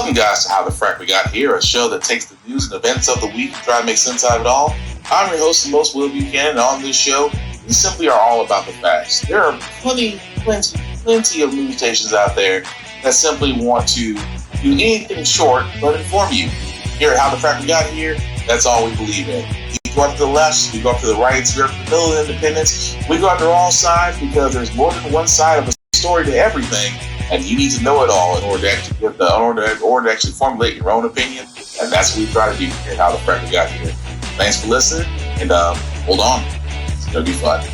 Welcome, guys, to How the Frack We Got Here, a show that takes the news and events of the week and try to make sense out of it all. I'm your host, the most Will Buchanan, and on this show, we simply are all about the facts. There are plenty of news stations out there that simply want to do anything short but inform you. Here at How the Frack We Got Here, that's all we believe in. We go up to the left, we go up to the right, we go up to the middle of independence. We go after all sides because there's more than one side of a story to everything. And you need to know it all in order to actually formulate your own opinion. And that's what we try to do here at How the Frack We Got Here. Thanks for listening, and hold on. It's going to be fun.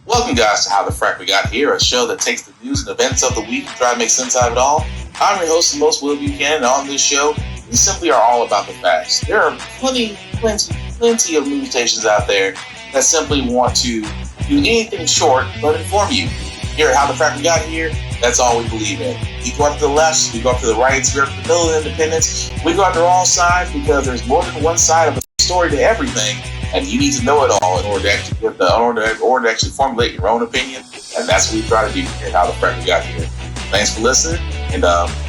Welcome, guys, to How the Frack We Got Here, a show that takes the news and events of the week and try to make sense out of it all. I'm your host, the most Will Buchanan, and on this show, we simply are all about the facts. There are plenty of news stations out there that simply want to do anything short but inform you. Here at How the Frack We Got Here, that's all we believe in. We go up to the left, we go up to the right, we go up to the middle of independence. We go after all sides because there's more than one side of a story to everything, and you need to know it all in order to actually formulate your own opinion. And that's what we try to do here at How the Frack We Got Here. Thanks for listening, and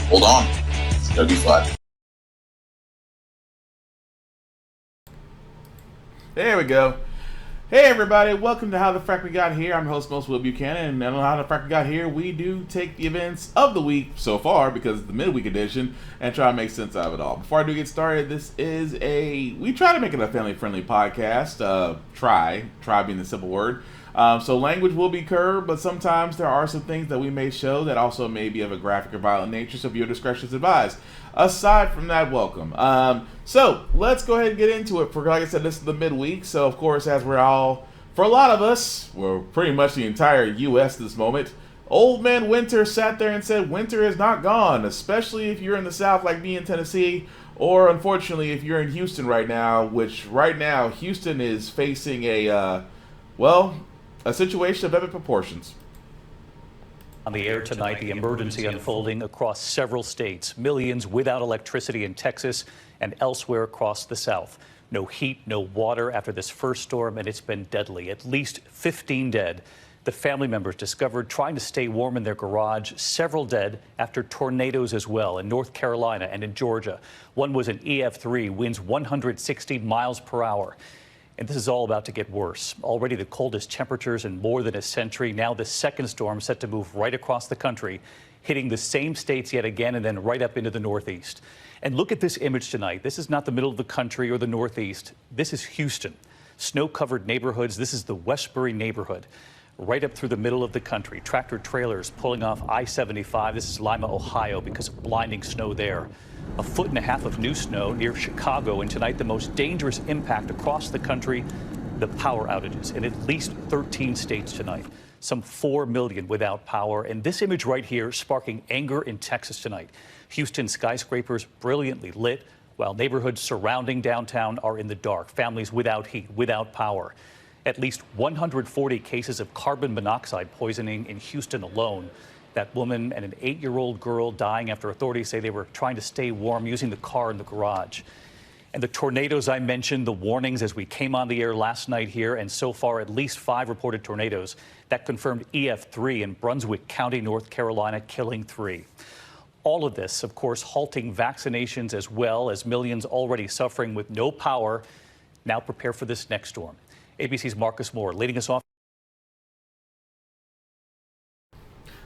hold on. It's going to be fun. There we go. Hey everybody, welcome to How the Frack We Got Here. I'm your host, most Will Buchanan, and on How the Frack We Got Here, we do take the events of the week so far, because it's the midweek edition, and try to make sense out of it all. Before I do get started, we try to make it a family-friendly podcast. Try being the simple word. So language will be curbed, but sometimes there are some things that we may show that also may be of a graphic or violent nature, so viewer discretion is advised. Aside from that, welcome. So let's go ahead and get into it. Like I said, this is the midweek, so of course, as for a lot of us, we're pretty much the entire U.S. this moment, Old Man Winter sat there and said winter is not gone, especially if you're in the South like me in Tennessee, or unfortunately if you're in Houston right now, which right now Houston is facing a situation of epic proportions. On the air tonight, the emergency unfolding across several states. Millions without electricity in Texas and elsewhere across the South. No heat, no water after this first storm, and it's been deadly. At least 15 dead. The family members discovered trying to stay warm in their garage. Several dead after tornadoes as well in North Carolina and in Georgia. One was an EF3, winds 160 miles per hour. And this is all about to get worse. Already the coldest temperatures in more than a century. Now the second storm set to move right across the country, hitting the same states yet again and then right up into the Northeast. And look at this image tonight. This is not the middle of the country or the Northeast. This is Houston. Snow-covered neighborhoods. This is the Westbury neighborhood, right up through the middle of the country. Tractor trailers pulling off I-75. This is Lima, Ohio, because of blinding snow there. 1.5 feet of new snow near Chicago, and tonight the most dangerous impact across the country, the power outages in at least 13 states tonight. Some 4 million without power, and this image right here sparking anger in Texas tonight. Houston skyscrapers brilliantly lit, while neighborhoods surrounding downtown are in the dark. Families without heat, without power. At least 140 cases of carbon monoxide poisoning in Houston alone. That woman and an 8-year-old girl dying after authorities say they were trying to stay warm using the car in the garage. And the tornadoes I mentioned, the warnings as we came on the air last night here, and so far at least 5 reported tornadoes. That confirmed EF3 in Brunswick County, North Carolina, killing 3. All of this, of course, halting vaccinations as well as millions already suffering with no power. Now prepare for this next storm. ABC's Marcus Moore leading us off.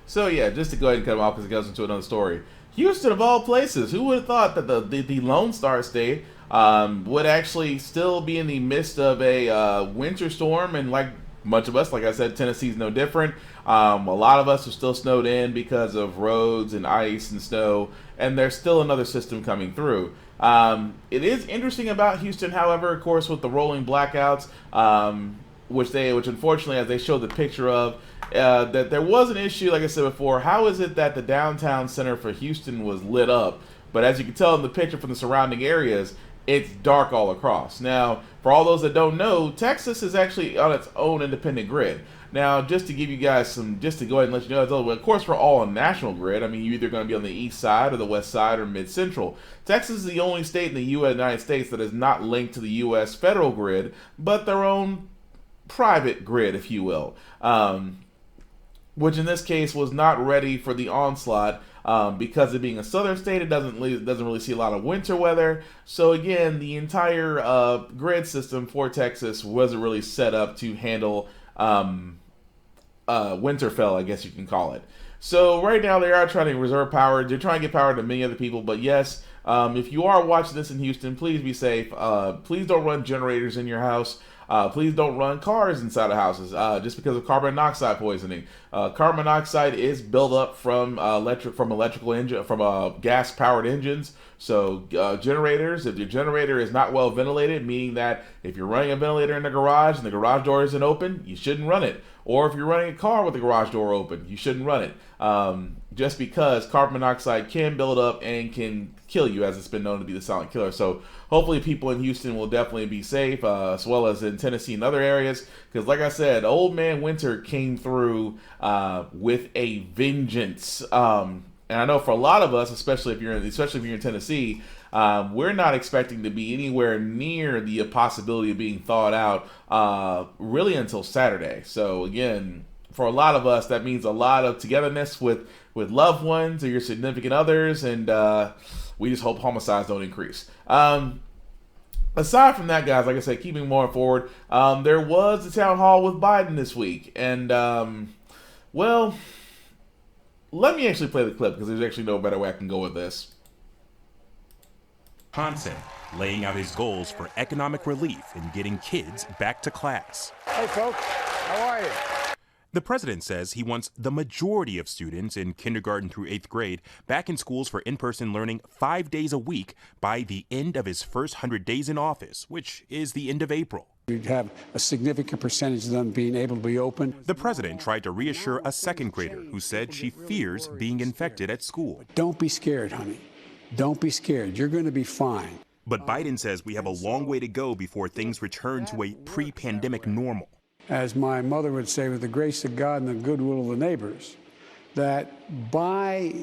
So yeah, just to go ahead and cut him off because it goes into another story. Houston, of all places, who would have thought that the Lone Star State would actually still be in the midst of a winter storm, and like much of us, like I said, Tennessee's no different. A lot of us are still snowed in because of roads and ice and snow, and there's still another system coming through. It is interesting about Houston, however, of course, with the rolling blackouts, which unfortunately, as they showed the picture of, that there was an issue, like I said before. How is it that the downtown center for Houston was lit up, but as you can tell in the picture from the surrounding areas, it's dark all across? Now, for all those that don't know, Texas is actually on its own independent grid. Now, just to give you guys just to go ahead and let you know, of course, we're all on national grid. I mean, you're either going to be on the east side or the west side or mid-central. Texas is the only state in the United States that is not linked to the U.S. federal grid, but their own private grid, if you will. Which in this case was not ready for the onslaught Because of being a southern state, it doesn't really see a lot of winter weather. So again, the entire grid system for Texas wasn't really set up to handle Winterfell, I guess you can call it. So right now they are trying to reserve power. They're trying to get power to many other people. But yes, if you are watching this in Houston, please be safe. Please don't run generators in your house. Please don't run cars inside of houses just because of carbon monoxide poisoning. Carbon monoxide is built up from gas-powered engines. So generators, if your generator is not well ventilated, meaning that if you're running a ventilator in the garage and the garage door isn't open, you shouldn't run it. Or if you're running a car with the garage door open, you shouldn't run it. Just because carbon monoxide can build up and can kill you, as it's been known to be the silent killer. So hopefully people in Houston will definitely be safe, as well as in Tennessee and other areas. Because like I said, Old Man Winter came through with a vengeance. And I know for a lot of us, especially if you're in Tennessee, we're not expecting to be anywhere near the possibility of being thawed out really until Saturday. So again, for a lot of us, that means a lot of togetherness with loved ones or your significant others, and we just hope homicides don't increase. Aside from that, guys, like I said, keeping more forward, there was a town hall with Biden this week, and well, let me actually play the clip because there's actually no better way I can go with this. Johnson laying out his goals for economic relief and getting kids back to class. Hey folks, how are you? The president says he wants the majority of students in kindergarten through 8th grade back in schools for in-person learning 5 days a week by the end of his first 100 days in office, which is the end of April. We'd have a significant percentage of them being able to be open. The president tried to reassure a second grader who said she fears being infected at school. Don't be scared, honey. Don't be scared. You're going to be fine. But Biden says we have a long way to go before things return to a pre-pandemic normal. As my mother would say, with the grace of God and the goodwill of the neighbors, that by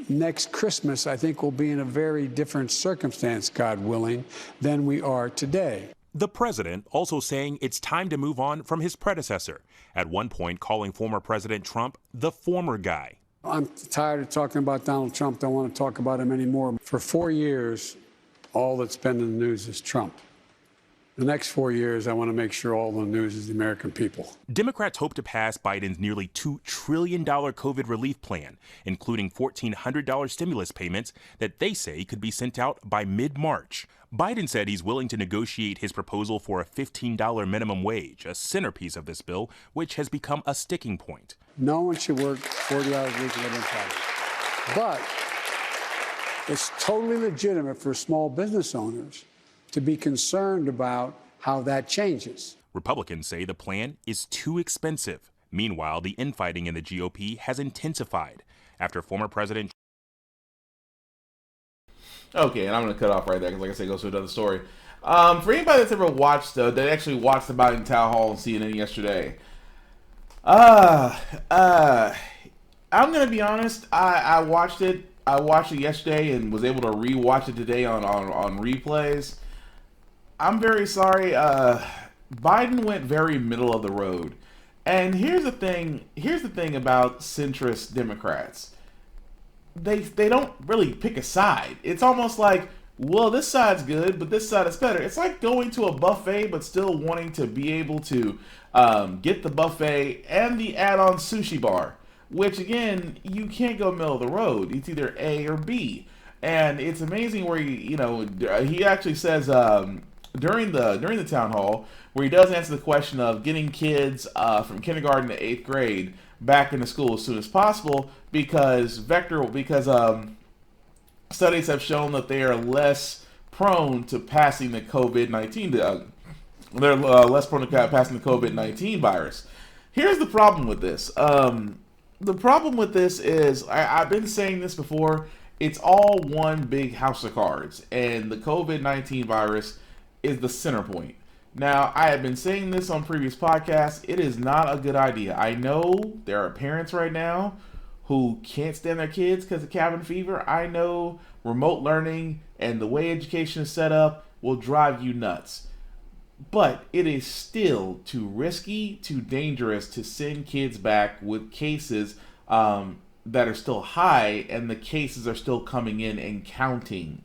next Christmas, I think we'll be in a very different circumstance, God willing, than we are today. The president also saying it's time to move on from his predecessor, at one point calling former President Trump the former guy. I'm tired of talking about Donald Trump. Don't want to talk about him anymore. For 4 years, all that's been in the news is Trump. The next 4 years, I want to make sure all the news is the American people. Democrats hope to pass Biden's nearly $2 trillion COVID relief plan, including $1,400 stimulus payments that they say could be sent out by mid-March. Biden said he's willing to negotiate his proposal for a $15 minimum wage, a centerpiece of this bill, which has become a sticking point. No one should work 40 hours a week and live in poverty. But it's totally legitimate for small business owners to be concerned about how that changes. Republicans say the plan is too expensive. Meanwhile, the infighting in the GOP has intensified after former President. Okay, and I'm going to cut off right there because, like I said, it goes to another story. For anybody that's ever watched, that actually watched the Biden town hall on CNN yesterday, I'm going to be honest. I watched it. I watched it yesterday and was able to rewatch it today on replays. I'm very sorry. Biden went very middle of the road. And here's the thing. Here's the thing about centrist Democrats. They don't really pick a side. It's almost like, well, this side's good, but this side is better. It's like going to a buffet, but still wanting to be able to get the buffet and the add-on sushi bar. Which, again, you can't go middle of the road. It's either A or B. And it's amazing where he actually says during the town hall, where he does answer the question of getting kids from kindergarten to 8th grade back into school as soon as possible, because studies have shown that they are less prone to passing the COVID-19. They're less prone to passing the COVID-19 virus. Here's the problem with this. The problem with this is, I've been saying this before, it's all one big house of cards, and the COVID-19 virus is the center point. Now, I have been saying this on previous podcasts, it is not a good idea. I know there are parents right now who can't stand their kids because of cabin fever. I know remote learning and the way education is set up will drive you nuts. But it is still too risky, too dangerous to send kids back with cases that are still high, and the cases are still coming in and counting.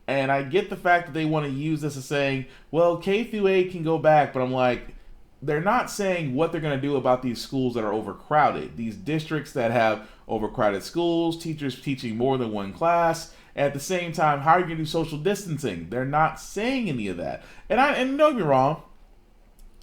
And I get the fact that they want to use this as saying, well, K through 8 can go back, but I'm like, they're not saying what they're going to do about these schools that are overcrowded. These districts that have overcrowded schools, teachers teaching more than one class. At the same time, how are you going to do social distancing? They're not saying any of that. And don't get me wrong,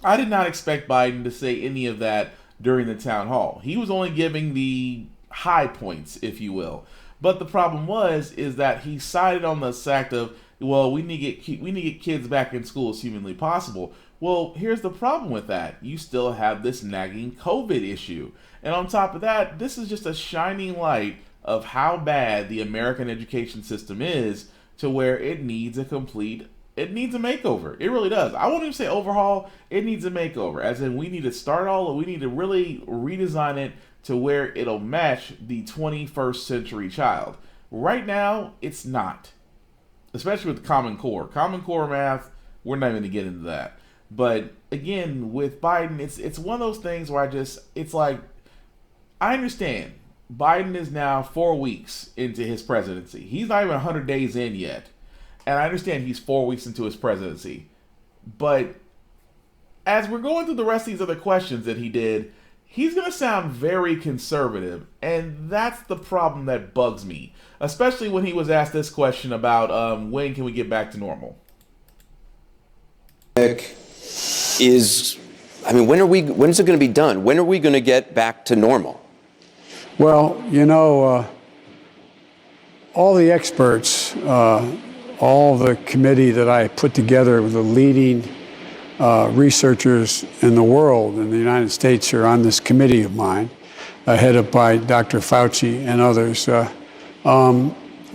I did not expect Biden to say any of that during the town hall. He was only giving the high points, if you will. But the problem is that he sided on the fact of, well, we need to get kids back in school as humanly possible. Well, here's the problem with that. You still have this nagging COVID issue. And on top of that, this is just a shining light of how bad the American education system is, to where it needs a makeover. It really does. I won't even say overhaul. It needs a makeover. As in, we need to start all. We need to really redesign it to where it'll match the 21st century child. Right now, it's not. Especially with Common Core. Common Core math, we're not even going to get into that. But again, with Biden, it's one of those things where it's like, I understand. Biden is now 4 weeks into his presidency. He's not even 100 days in yet. And I understand he's 4 weeks into his presidency. But as we're going through the rest of these other questions that he did, he's going to sound very conservative. And that's the problem that bugs me. Especially when he was asked this question about when can we get back to normal. When is it going to be done? When are we going to get back to normal? Well, all the experts, all the committee that I put together with the leading researchers in the world, in the United States, are on this committee of mine, headed by Dr. Fauci and others.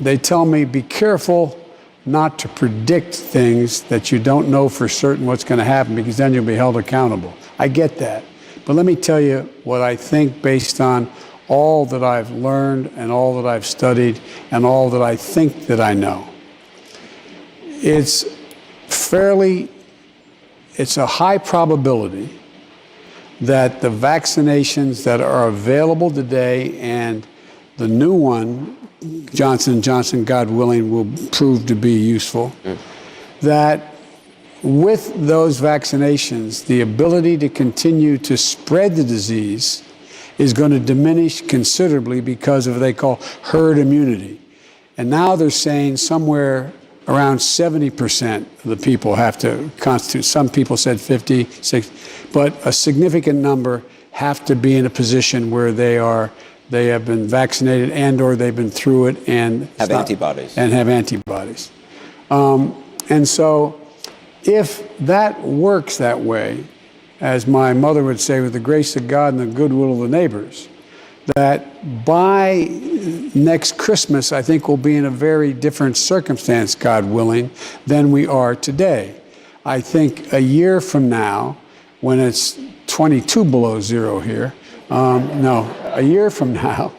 They tell me, be careful not to predict things that you don't know for certain what's going to happen, because then you'll be held accountable. I get that. But let me tell you what I think based on all that I've learned and all that I've studied and all that I think that I know. It's a high probability that the vaccinations that are available today and the new one, Johnson & Johnson, God willing, will prove to be useful, that with those vaccinations, the ability to continue to spread the disease is going to diminish considerably because of what they call herd immunity. And now they're saying somewhere around 70% of the people have to constitute. Some people said 50, 60, but a significant number have to be in a position where they have been vaccinated and or they've been through it and have antibodies. And so if that works that way, as my mother would say, with the grace of God and the goodwill of the neighbors, that by next Christmas, I think we'll be in a very different circumstance, God willing, than we are today. I think a year from now, when it's 22 below zero here, a year from now,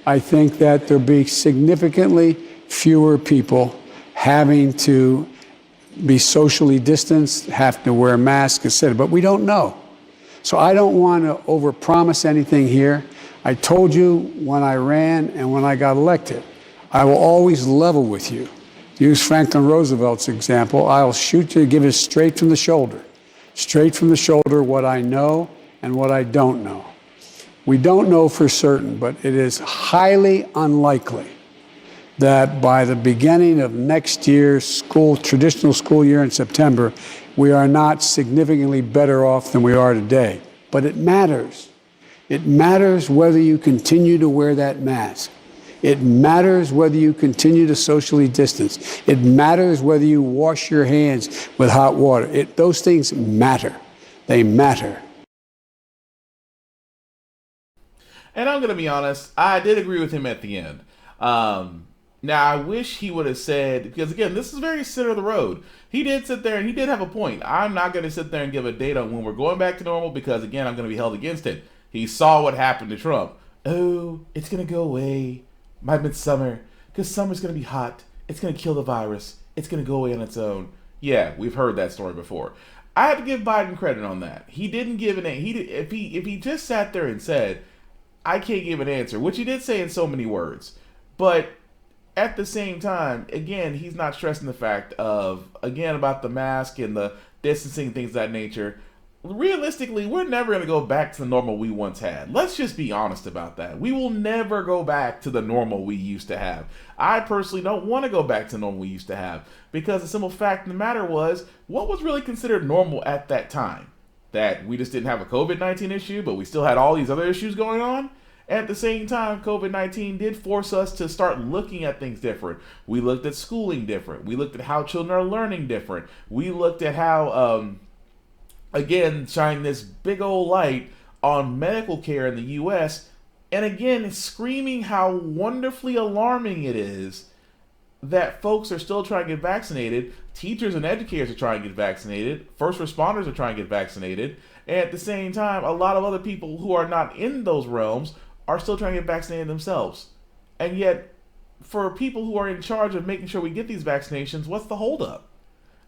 I think that there'll be significantly fewer people having to be socially distanced, have to wear masks, etc. But we don't know. So I don't want to overpromise anything here. I told you when I ran and when I got elected, I will always level with you. Use Franklin Roosevelt's example. I'll shoot you, give it straight from the shoulder what I know and what I don't know. We don't know for certain, but it is highly unlikely that by the beginning of next year's traditional school year in September, we are not significantly better off than we are today. But it matters. It matters whether you continue to wear that mask. It matters whether you continue to socially distance. It matters whether you wash your hands with hot water. Those things matter. They matter. And I'm going to be honest, I did agree with him at the end. Now, I wish he would have said, because again, this is very center of the road. He did sit there and he did have a point. I'm not going to sit there and give a date on when we're going back to normal, because again, I'm going to be held against it. He saw what happened to Trump. Oh, it's going to go away by midsummer because summer's going to be hot. It's going to kill the virus. It's going to go away on its own. Yeah, we've heard that story before. I have to give Biden credit on that. He didn't give if he just sat there and said, I can't give an answer, which he did say in so many words. But at the same time, again, he's not stressing the fact of, again, about the mask and the distancing, things of that nature. Realistically, we're never going to go back to the normal we once had. Let's just be honest about that. We will never go back to the normal we used to have. I personally don't want to go back to the normal we used to have, because the simple fact of the matter was, what was really considered normal at that time? That we just didn't have a COVID-19 issue, but we still had all these other issues going on? At the same time, COVID-19 did force us to start looking at things different. We looked at schooling different. We looked at how children are learning different. We looked at how, again, shine this big old light on medical care in the U.S. And again, screaming how wonderfully alarming it is that folks are still trying to get vaccinated. Teachers and educators are trying to get vaccinated. First responders are trying to get vaccinated. And at the same time, a lot of other people who are not in those realms are still trying to get vaccinated themselves. And yet, for people who are in charge of making sure we get these vaccinations, what's the holdup?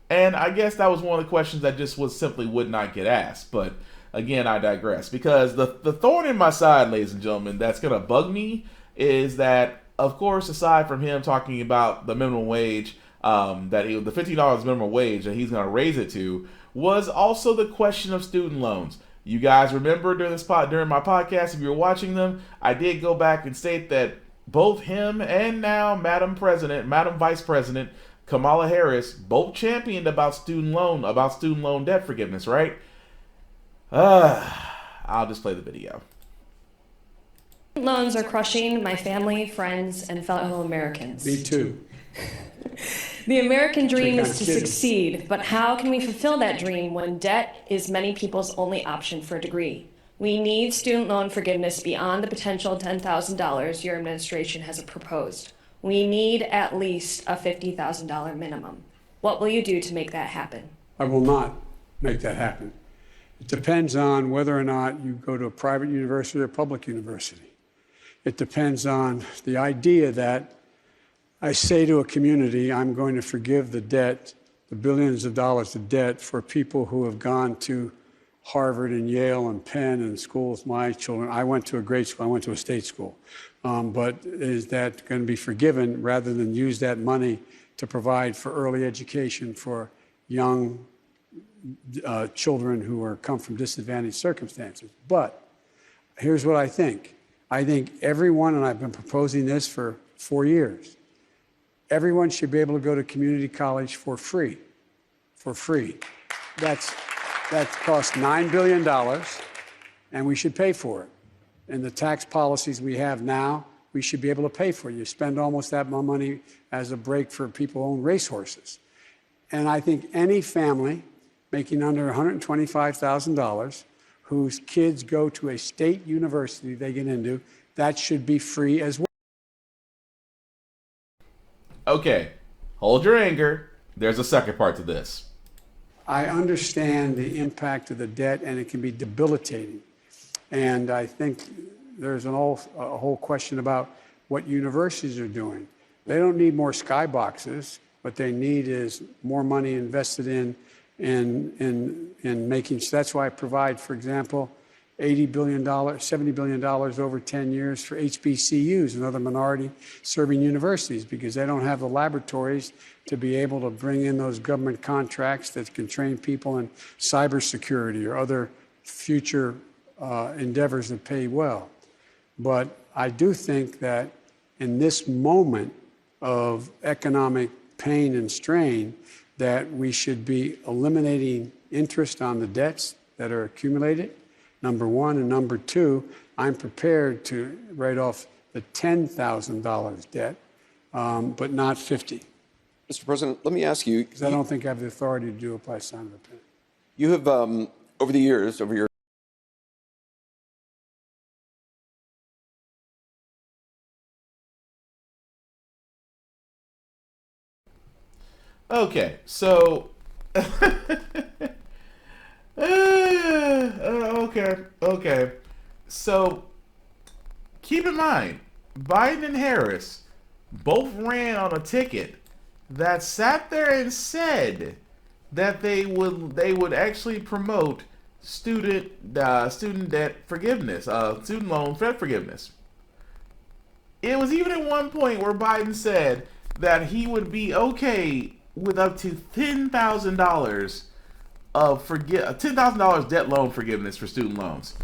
And I guess that was one of the questions that just would not get asked. But again, I digress. Because the thorn in my side, ladies and gentlemen, that's going to bug me is that, of course, aside from him talking about the minimum wage, the $15 minimum wage that he's going to raise it to, was also the question of student loans. You guys remember during my podcast, if you were watching them, I did go back and state that both him and now Madam Vice President Kamala Harris both championed about student loan debt forgiveness, right? I'll just play the video. Loans are crushing my family, friends, and fellow Americans. Me too. The American dream is to succeed, but how can we fulfill that dream when debt is many people's only option for a degree? We need student loan forgiveness beyond the potential $10,000 your administration has proposed. We need at least a $50,000 minimum. What will you do to make that happen? I will not make that happen. It depends on whether or not you go to a private university or a public university. It depends on the idea that I say to a community, I'm going to forgive the debt, the billions of dollars of debt for people who have gone to Harvard and Yale and Penn and schools. My children, I went to a great school, I went to a state school. But is that going to be forgiven rather than use that money to provide for early education for young children who come from disadvantaged circumstances? But here's what I think. I think everyone, and I've been proposing this for 4 years, everyone should be able to go to community college for free. For free. That costs $9 billion, and we should pay for it. And the tax policies we have now, we should be able to pay for it. You spend almost that much money as a break for people who own racehorses. And I think any family making under $125,000 whose kids go to a state university they get into, that should be free as well. Okay, hold your anger. There's a second part to this. I understand the impact of the debt, and it can be debilitating. And I think there's a whole question about what universities are doing. They don't need more skyboxes. What they need is more money invested in making. So that's why I provide, for example, $80 billion, $70 billion over 10 years for HBCUs and other minority-serving universities, because they don't have the laboratories to be able to bring in those government contracts that can train people in cybersecurity or other future endeavors that pay well. But I do think that in this moment of economic pain and strain, that we should be eliminating interest on the debts that are accumulated, number one. And number two, I'm prepared to write off the $10,000 debt, but not 50. Mr. President, let me ask you. Because I don't think I have the authority to do it by sign of a pen. You have, over the years, over your Okay, so okay. So keep in mind, Biden and Harris both ran on a ticket that sat there and said that they would actually promote student debt forgiveness, student loan debt forgiveness. It was even at one point where Biden said that he would be okay with up to $10,000 of $10,000 debt loan forgiveness for student loans.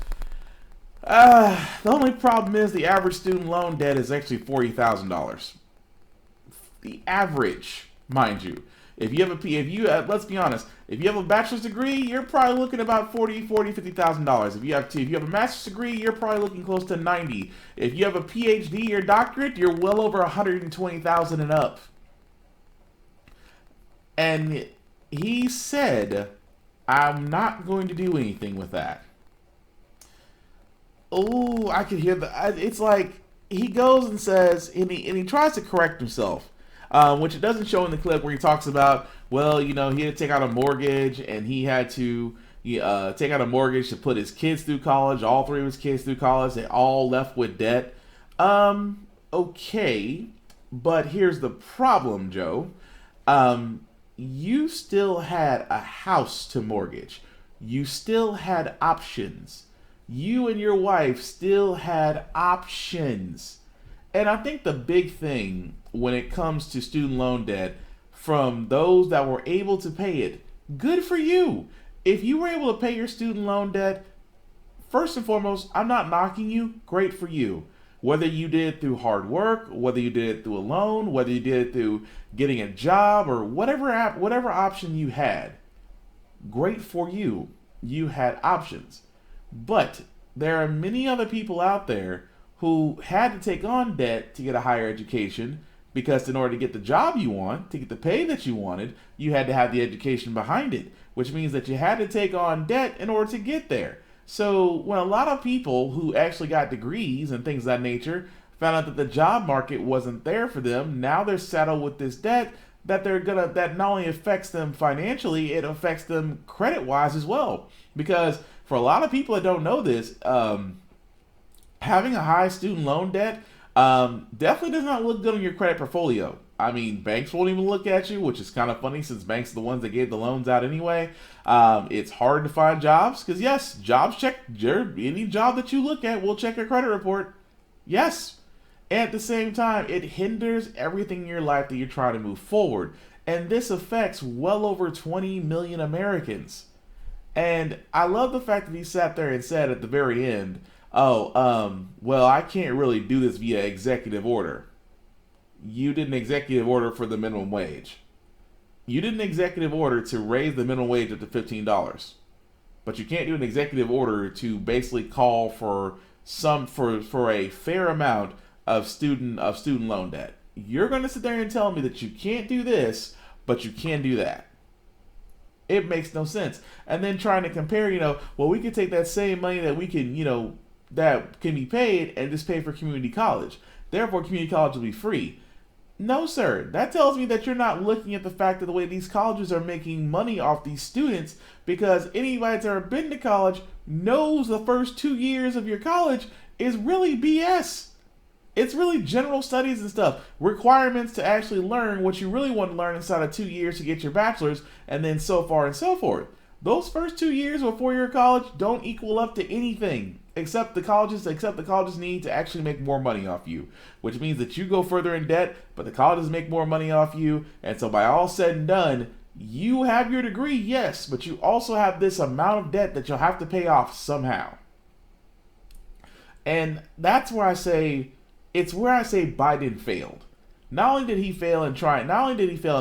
The only problem is the average student loan debt is actually $40,000. The average, mind you. If you have let's be honest, if you have a bachelor's degree, you're probably looking about $50,000. If you have a master's degree, you're probably looking close to 90. If you have a PhD or doctorate, you're well over 120,000 and up. And he said, I'm not going to do anything with that. Oh, I could hear it's like he goes and says, and he tries to correct himself. Which it doesn't show in the clip where he talks about, well, he had to take out a mortgage and he had to take out a mortgage to put his kids through college, all three of his kids through college. They all left with debt. Okay, but here's the problem, Joe. You still had a house to mortgage. You still had options. You and your wife still had options. And I think the big thing when it comes to student loan debt, from those that were able to pay it, good for you. If you were able to pay your student loan debt, first and foremost, I'm not knocking you, great for you. Whether you did it through hard work, whether you did it through a loan, whether you did it through getting a job, or whatever option you had, great for you. You had options. But there are many other people out there who had to take on debt to get a higher education, because in order to get the job you want, to get the pay that you wanted, you had to have the education behind it, which means that you had to take on debt in order to get there. So when a lot of people who actually got degrees and things of that nature found out that the job market wasn't there for them, now they're saddled with this debt that that not only affects them financially, it affects them credit-wise as well. Because for a lot of people that don't know this, having a high student loan debt definitely does not look good on your credit portfolio. I mean, banks won't even look at you, which is kind of funny since banks are the ones that gave the loans out anyway. It's hard to find jobs because, yes, jobs check any job that you look at will check your credit report. Yes. And at the same time, it hinders everything in your life that you're trying to move forward. And this affects well over 20 million Americans. And I love the fact that he sat there and said at the very end, well, I can't really do this via executive order. You did an executive order for the minimum wage. You did an executive order to raise the minimum wage up to $15. But you can't do an executive order to basically call for a fair amount of student loan debt. You're going to sit there and tell me that you can't do this, but you can do that. It makes no sense. And then trying to compare, well, we could take that same money that we can, that can be paid and just pay for community college. Therefore, community college will be free. No, sir. That tells me that you're not looking at the fact of the way these colleges are making money off these students, because anybody that's ever been to college knows the first 2 years of your college is really BS. It's really general studies and stuff. Requirements to actually learn what you really want to learn inside of 2 years to get your bachelor's, and then so far and so forth. Those first 2 years of a 4-year college don't equal up to anything except the colleges need to actually make more money off you, which means that you go further in debt, but the colleges make more money off you. And so by all said and done, you have your degree, yes, but you also have this amount of debt that you'll have to pay off somehow. And that's where I say, Biden failed. Not only did he fail in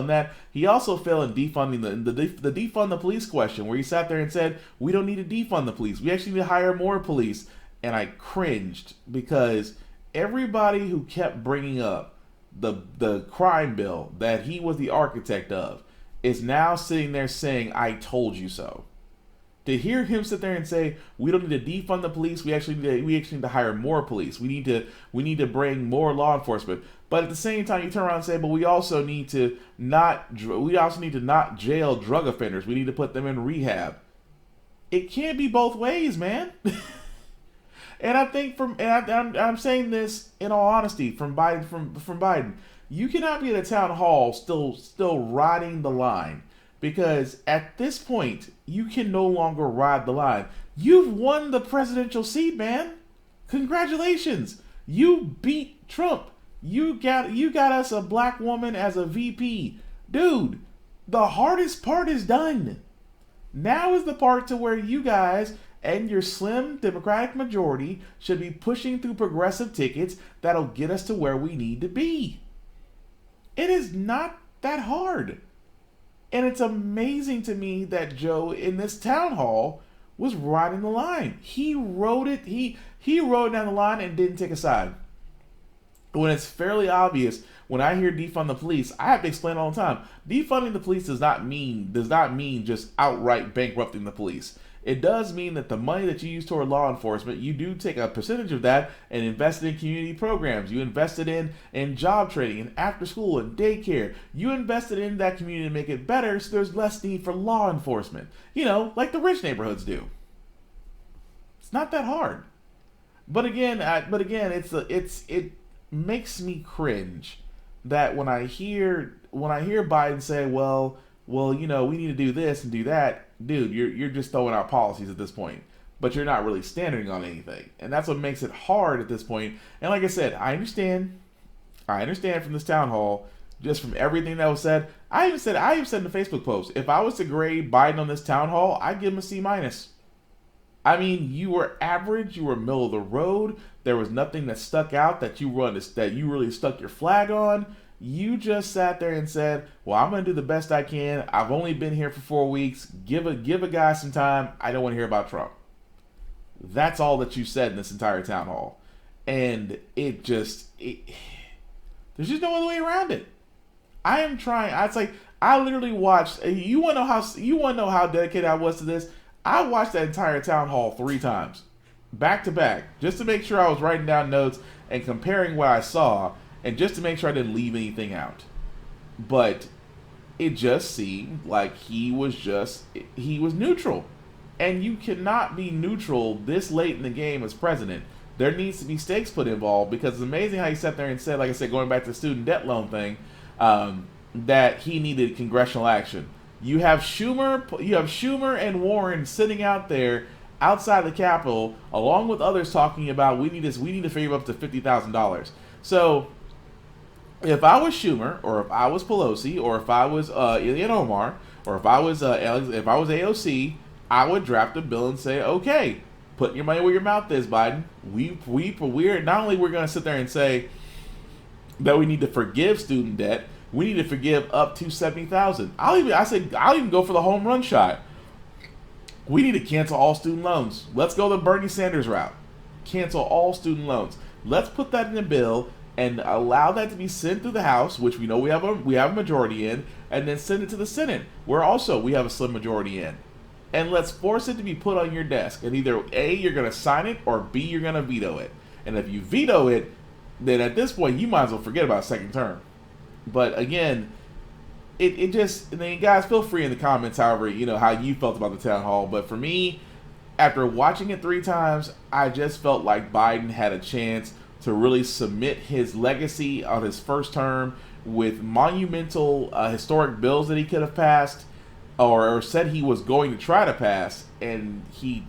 that, he also failed in defunding the defund the police question, where he sat there and said, we don't need to defund the police. We actually need to hire more police. And I cringed, because everybody who kept bringing up the crime bill that he was the architect of is now sitting there saying, I told you so. To hear him sit there and say, we don't need to defund the police, we actually need to hire more police. We need to bring more law enforcement. But at the same time, you turn around and say, but we also need to not jail drug offenders. We need to put them in rehab. It can't be both ways, man. And I think I'm saying this in all honesty from Biden. You cannot be at a town hall still riding the line because at this point, you can no longer ride the line. You've won the presidential seat, man. Congratulations. You beat Trump. You got us a black woman as a VP. Dude, the hardest part is done. Now is the part to where you guys and your slim Democratic majority should be pushing through progressive tickets that'll get us to where we need to be. It is not that hard. And it's amazing to me that Joe in this town hall was riding the line. He rode it, he rode down the line and didn't take a side. When it's fairly obvious, when I hear defund the police, I have to explain all the time. Defunding the police does not mean just outright bankrupting the police. It does mean that the money that you use toward law enforcement, you do take a percentage of that and invest it in community programs. You invest it in job training, and after school, and daycare. You invest it in that community to make it better so there's less need for law enforcement. You know, like the rich neighborhoods do. It's not that hard. But again, it makes me cringe that when I hear Biden say, well, you know, we need to do this and do that, dude, you're just throwing out policies at this point, but you're not really standing on anything, and that's what makes it hard at this point. And like I said, I understand from this town hall, just from everything that was said. I even said in the Facebook post, if I was to grade Biden on this town hall, I'd give him a C-. I mean, you were average, you were middle of the road. There was nothing that stuck out that you really stuck your flag on. You just sat there and said, well, I'm going to do the best I can. I've only been here for 4 weeks. Give a guy some time. I don't want to hear about Trump. That's all that you said in this entire town hall. And there's just no other way around it. I am trying. I literally watched. You want to know how dedicated I was to this? I watched that entire town hall 3 times, back to back, just to make sure I was writing down notes and comparing what I saw, and just to make sure I didn't leave anything out. But it just seemed like he was neutral. And you cannot be neutral this late in the game as president. There needs to be stakes put involved, because it's amazing how he sat there and said, like I said, going back to the student debt loan thing, that he needed congressional action. You have Schumer and Warren sitting out there outside the Capitol, along with others talking about we need to figure up to $50,000. So if I was Schumer, or if I was Pelosi, or if I was Ilhan Omar, or if I was AOC, I would draft a bill and say, okay, put your money where your mouth is, Biden. We're not only we're going to sit there and say that we need to forgive student debt, we need to forgive up to $70,000. I'll even go for the home run shot. We need to cancel all student loans. Let's go the Bernie Sanders route. Cancel all student loans. Let's put that in a bill and allow that to be sent through the House, which we know we have a majority in, and then send it to the Senate, where also we have a slim majority in. And let's force it to be put on your desk. And either A, you're going to sign it, or B, you're going to veto it. And if you veto it, then at this point, you might as well forget about a second term. But again, it just, and then guys, feel free in the comments, however, you know, how you felt about the town hall. But for me, after watching it 3 times, I just felt like Biden had a chance to really submit his legacy on his first term with monumental historic bills that he could have passed, or said he was going to try to pass, and he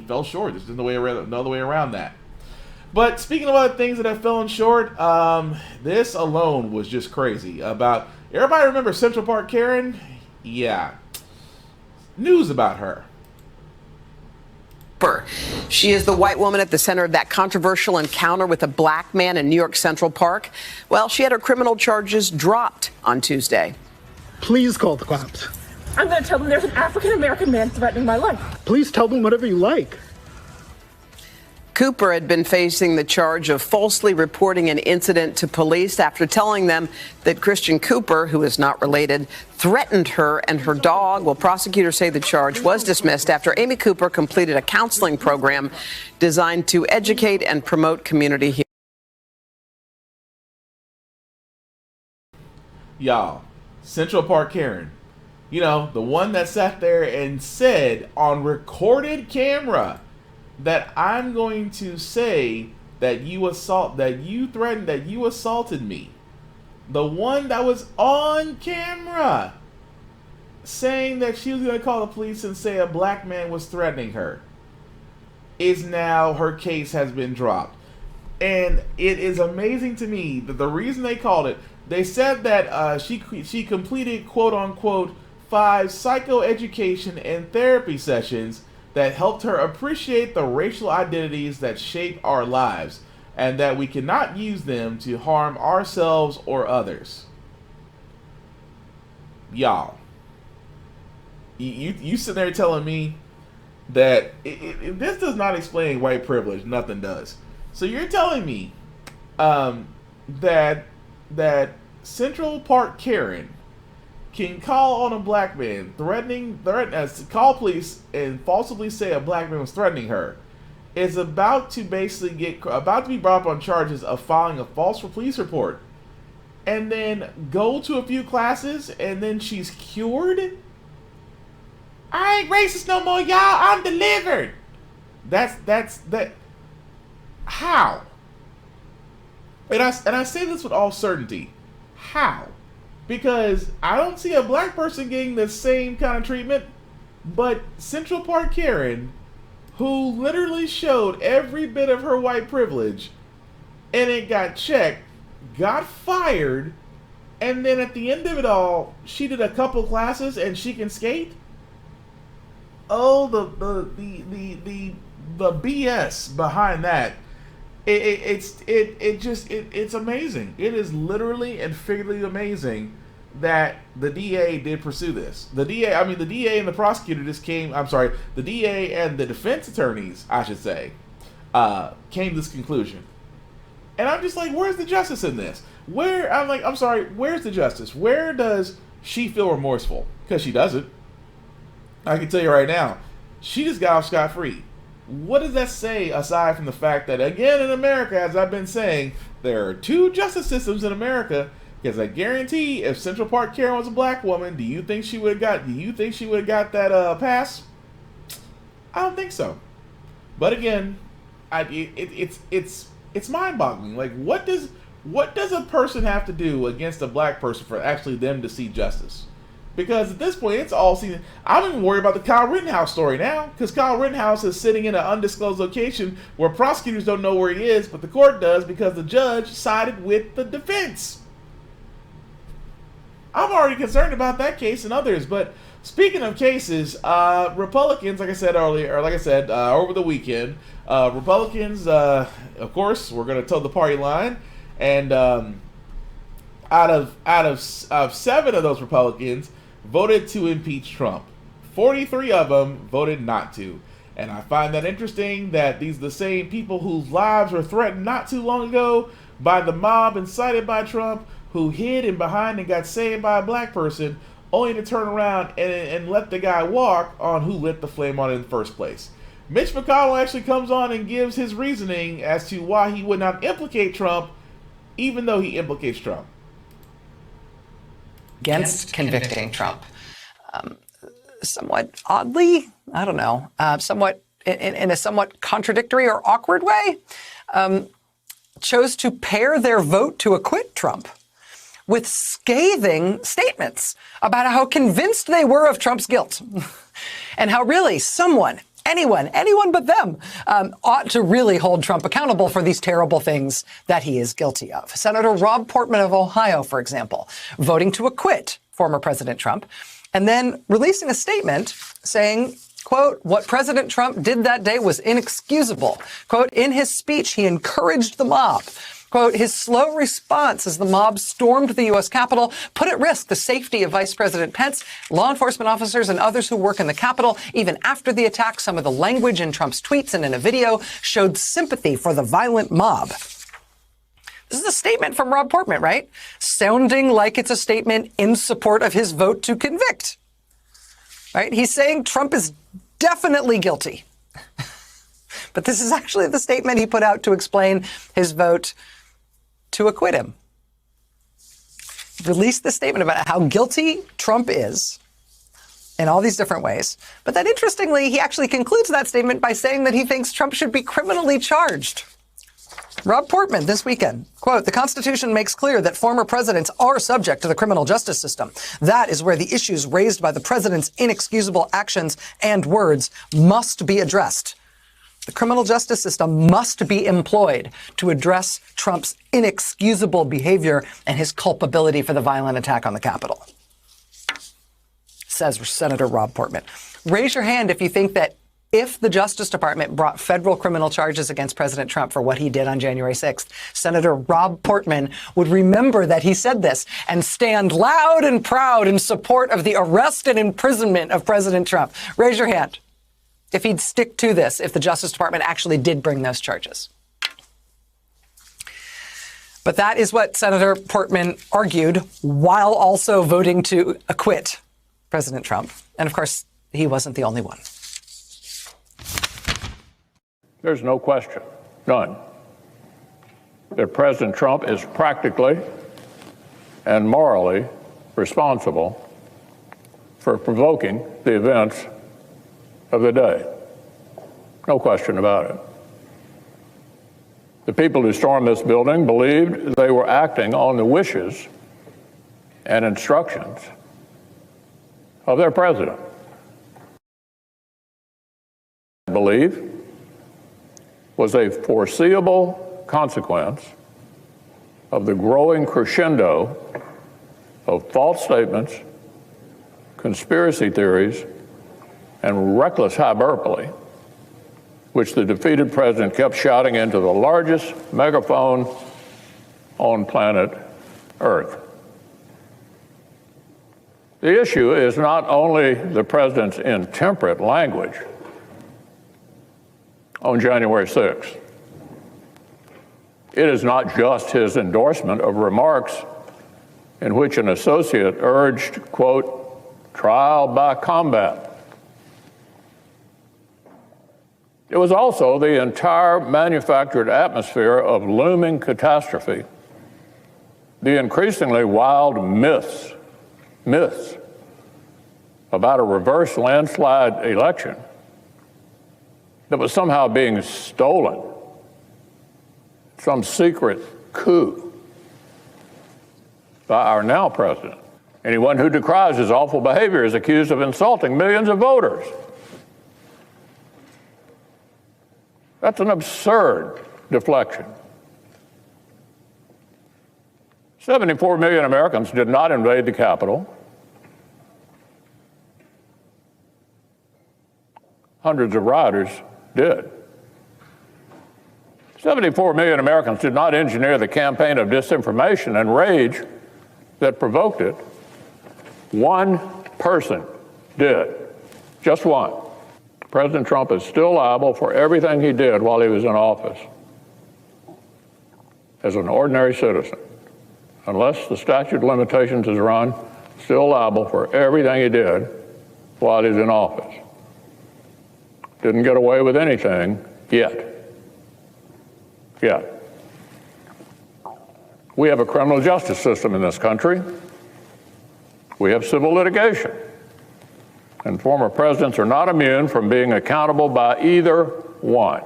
fell short. There's no other way around that. But speaking of other things that have fallen short, this alone was just crazy. About, everybody remember Central Park Karen? Yeah. News about her. She is the white woman at the center of that controversial encounter with a black man in New York Central Park. Well, she had her criminal charges dropped on Tuesday. Please call the cops. I'm going to tell them there's an African-American man threatening my life. Please tell them whatever you like. Cooper had been facing the charge of falsely reporting an incident to police after telling them that Christian Cooper, who is not related, threatened her and her dog. Well, prosecutors say the charge was dismissed after Amy Cooper completed a counseling program designed to educate and promote community healing. Y'all, Central Park Karen, you know, the one that sat there and said on recorded camera that I'm going to say that you assaulted me. The one that was on camera. saying that she was going to call the police and say a black man was threatening her is now her case has been dropped. And it is amazing to me that the reason they called it, they said that she completed quote-unquote 5 psychoeducation and therapy sessions that helped her appreciate the racial identities that shape our lives, and that we cannot use them to harm ourselves or others. Y'all, you sit there telling me that this does not explain white privilege. Nothing does. So you're telling me that Central Park Karen can call on a black man, call police and falsely say a black man was threatening her, is about to basically about to be brought up on charges of filing a false police report, and then go to a few classes and then she's cured? I ain't racist no more, y'all. I'm delivered. That's how? And I say this with all certainty. How? Because I don't see a black person getting the same kind of treatment, but Central Park Karen, who literally showed every bit of her white privilege, and it got checked, got fired, and then at the end of it all, she did a couple classes and she can skate? Oh, the BS behind that. It's amazing. It is literally and figuratively amazing that the DA did pursue this. The DA and the prosecutor the DA and the defense attorneys, I should say, came to this conclusion. And I'm just like, where's the justice in this? Where's the justice? Where does she feel remorseful? Because she doesn't. I can tell you right now, she just got off scot-free. What does that say aside from the fact that, again, in America, as I've been saying, there are 2 justice systems in America? Because I guarantee, if Central Park Karen was a black woman, do you think she would have got that pass? I don't think so. But again, it's mind-boggling. Like, what does a person have to do against a black person for actually them to see justice? Because at this point, it's all seen. I don't even worry about the Kyle Rittenhouse story now, because Kyle Rittenhouse is sitting in an undisclosed location where prosecutors don't know where he is, but the court does because the judge sided with the defense. I'm already concerned about that case and others. But speaking of cases, Republicans, over the weekend, Republicans, of course, we're going to toe the party line, and out of 7 of those Republicans voted to impeach Trump. 43 of them voted not to. And I find that interesting that these are the same people whose lives were threatened not too long ago by the mob incited by Trump, who hid in behind and got saved by a black person, only to turn around and let the guy walk on who lit the flame on it in the first place. Mitch McConnell actually comes on and gives his reasoning as to why he would not implicate Trump, even though he implicates Trump. Against convicting Trump. Somewhat oddly, I don't know, somewhat in a somewhat contradictory or awkward way, chose to pair their vote to acquit Trump with scathing statements about how convinced they were of Trump's guilt and how really anyone but them ought to really hold Trump accountable for these terrible things that he is guilty of. Senator Rob Portman of Ohio, for example, voting to acquit former President Trump and then releasing a statement saying, quote, what President Trump did that day was inexcusable. Quote, in his speech, he encouraged the mob. Quote, his slow response as the mob stormed the U.S. Capitol put at risk the safety of Vice President Pence, law enforcement officers, and others who work in the Capitol. Even after the attack, some of the language in Trump's tweets and in a video showed sympathy for the violent mob. This is a statement from Rob Portman, right? Sounding like it's a statement in support of his vote to convict, right? He's saying Trump is definitely guilty. But this is actually the statement he put out to explain his vote to acquit him. Released the statement about how guilty Trump is in all these different ways. But then interestingly, he actually concludes that statement by saying that he thinks Trump should be criminally charged. Rob Portman this weekend, quote, "The Constitution makes clear that former presidents are subject to the criminal justice system. That is where the issues raised by the president's inexcusable actions and words must be addressed. The criminal justice system must be employed to address Trump's inexcusable behavior and his culpability for the violent attack on the Capitol," says Senator Rob Portman. Raise your hand if you think that if the Justice Department brought federal criminal charges against President Trump for what he did on January 6th, Senator Rob Portman would remember that he said this and stand loud and proud in support of the arrest and imprisonment of President Trump. Raise your hand if he'd stick to this, if the Justice Department actually did bring those charges. But that is what Senator Portman argued while also voting to acquit President Trump. And of course, he wasn't the only one. There's no question, none, that President Trump is practically and morally responsible for provoking the events of the day. No question about it. The people who stormed this building believed they were acting on the wishes and instructions of their president. I believe was a foreseeable consequence of the growing crescendo of false statements, conspiracy theories, and reckless hyperbole, which the defeated president kept shouting into the largest megaphone on planet Earth. The issue is not only the president's intemperate language on January 6th. It is not just his endorsement of remarks in which an associate urged, quote, trial by combat. It was also the entire manufactured atmosphere of looming catastrophe, the increasingly wild myths about a reverse landslide election that was somehow being stolen, some secret coup by our now president. Anyone who decries his awful behavior is accused of insulting millions of voters. That's an absurd deflection. 74 million Americans did not invade the Capitol. Hundreds of rioters did. 74 million Americans did not engineer the campaign of disinformation and rage that provoked it. One person did. Just one. President Trump is still liable for everything he did while he was in office as an ordinary citizen. Unless the statute of limitations is run, still liable for everything he did while he's in office. Didn't get away with anything yet. We have a criminal justice system in this country. We have civil litigation. And former presidents are not immune from being accountable by either one.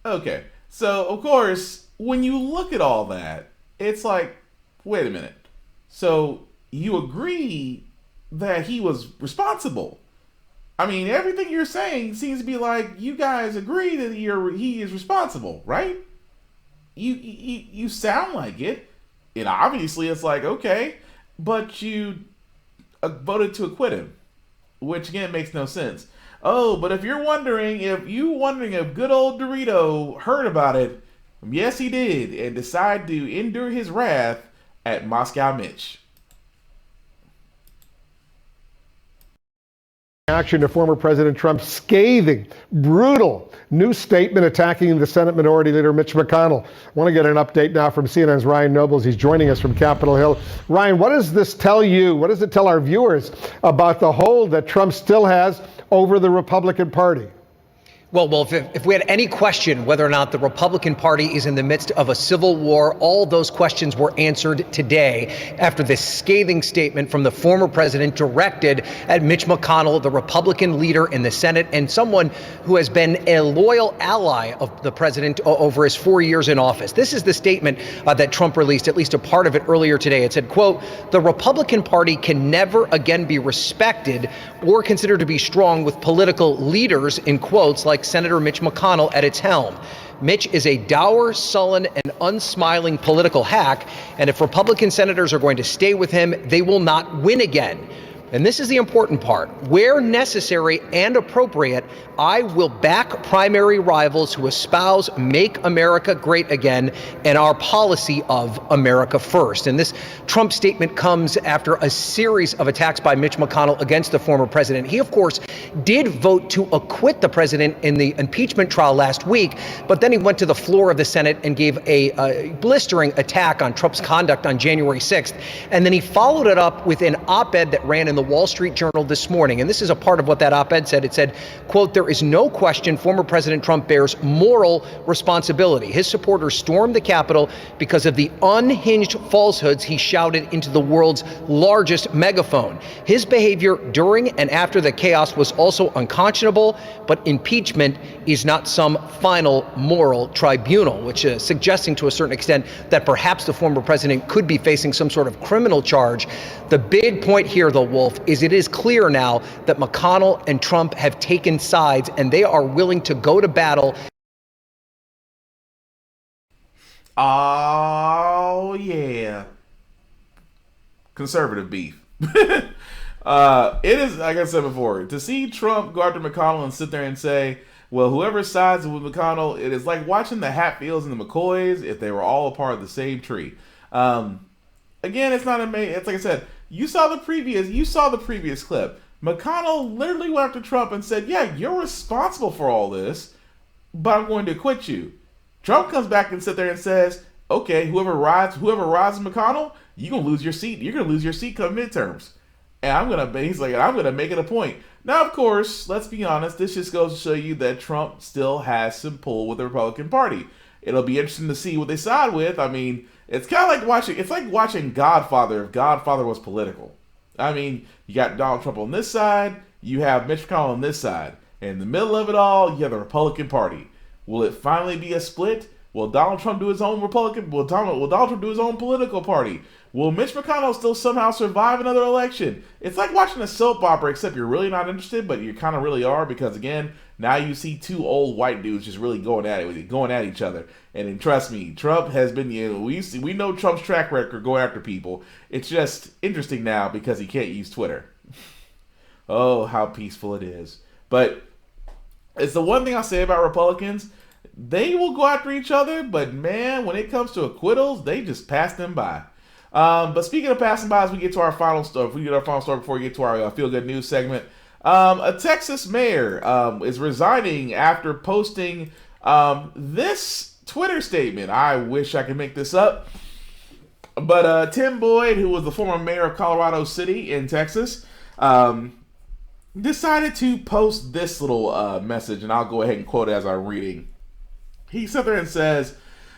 Okay, so of course, when you look at all that, it's like, wait a minute. So you agree that he was responsible? I mean, everything you're saying seems to be like you guys agree that he is responsible, right? You sound like it. And obviously, it's like, okay, but you voted to acquit him, which again makes no sense. Oh, but if you're wondering if good old Dorito heard about it, yes, he did, and decided to endure his wrath at Moscow Mitch. Action to former President Trump's scathing, brutal new statement attacking the Senate Minority Leader Mitch McConnell. I want to get an update now from CNN's Ryan Nobles. He's joining us from Capitol Hill. Ryan, what does this tell you? What does it tell our viewers about the hold that Trump still has over the Republican Party? Well, if we had any question whether or not the Republican Party is in the midst of a civil war, all those questions were answered today after this scathing statement from the former president directed at Mitch McConnell, the Republican leader in the Senate, and someone who has been a loyal ally of the president over his 4 years in office. This is the statement that Trump released, at least a part of it earlier today. It said, quote, "The Republican Party can never again be respected or considered to be strong with political leaders," in quotes, like Senator Mitch McConnell at its helm. Mitch is a dour, sullen, and unsmiling political hack, and if Republican senators are going to stay with him, they will not win again. And this is the important part. Where necessary and appropriate, I will back primary rivals who espouse Make America Great Again and our policy of America First. And this Trump statement comes after a series of attacks by Mitch McConnell against the former president. He, of course, did vote to acquit the president in the impeachment trial last week, but then he went to the floor of the Senate and gave a blistering attack on Trump's conduct on January 6th. And then he followed it up with an op-ed that ran in the Wall Street Journal this morning. And this is a part of what that op-ed said. It said, quote, "There is no question former President Trump bears moral responsibility. His supporters stormed the Capitol because of the unhinged falsehoods he shouted into the world's largest megaphone. His behavior during and after the chaos was also unconscionable, but impeachment is not some final moral tribunal," which is suggesting to a certain extent that perhaps the former president could be facing some sort of criminal charge. The big point here, though, Wolf, is it is clear now that McConnell and Trump have taken sides and they are willing to go to battle. Oh, yeah. Conservative beef. It is, like I said before, to see Trump go after McConnell and sit there and say, well, whoever sides with McConnell, it is like watching the Hatfields and the McCoys if they were all a part of the same tree. Again, it's not amazing. It's like I said, you saw the previous clip. McConnell literally went after Trump and said, yeah, you're responsible for all this, but I'm going to acquit you. Trump comes back and sits there and says, okay, whoever rides McConnell, you're going to lose your seat. You're going to lose your seat come midterms. And I'm going to make it a point. Now, of course, let's be honest, this just goes to show you that Trump still has some pull with the Republican Party. It'll be interesting to see what they side with. I mean, it's kind of like watching Godfather if Godfather was political. I mean, you got Donald Trump on this side, you have Mitch McConnell on this side. And in the middle of it all, you have the Republican Party. Will it finally be a split? Will Donald Trump do his own Will Donald Trump do his own political party? Will Mitch McConnell still somehow survive another election? It's like watching a soap opera, except you're really not interested, but you kind of really are, because again, now you see two old white dudes just really going at each other. And trust me, Trump has been, we know Trump's track record going after people. It's just interesting now because he can't use Twitter. Oh, how peaceful it is. But it's the one thing I'll say about Republicans. They will go after each other, but man, when it comes to acquittals, they just pass them by. But speaking of passing by, as we get to our final story, before we get to our feel good news segment, a Texas mayor is resigning after posting this Twitter statement. I wish I could make this up, but Tim Boyd, who was the former mayor of Colorado City in Texas, decided to post this little message, and I'll go ahead and quote it as I'm reading. He sat there and says,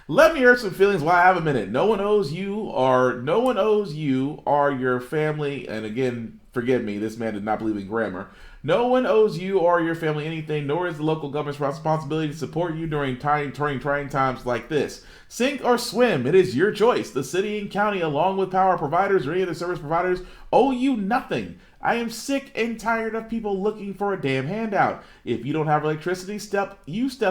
"Let me hurt some feelings while I have a minute. No one owes you or your family," and again, forgive me, this man did not believe in grammar. "No one owes you or your family anything, nor is the local government's responsibility to support you during trying times like this. Sink or swim, it is your choice. The city and county, along with power providers or any other service providers, owe you nothing. I am sick and tired of people looking for a damn handout. If you don't have electricity, step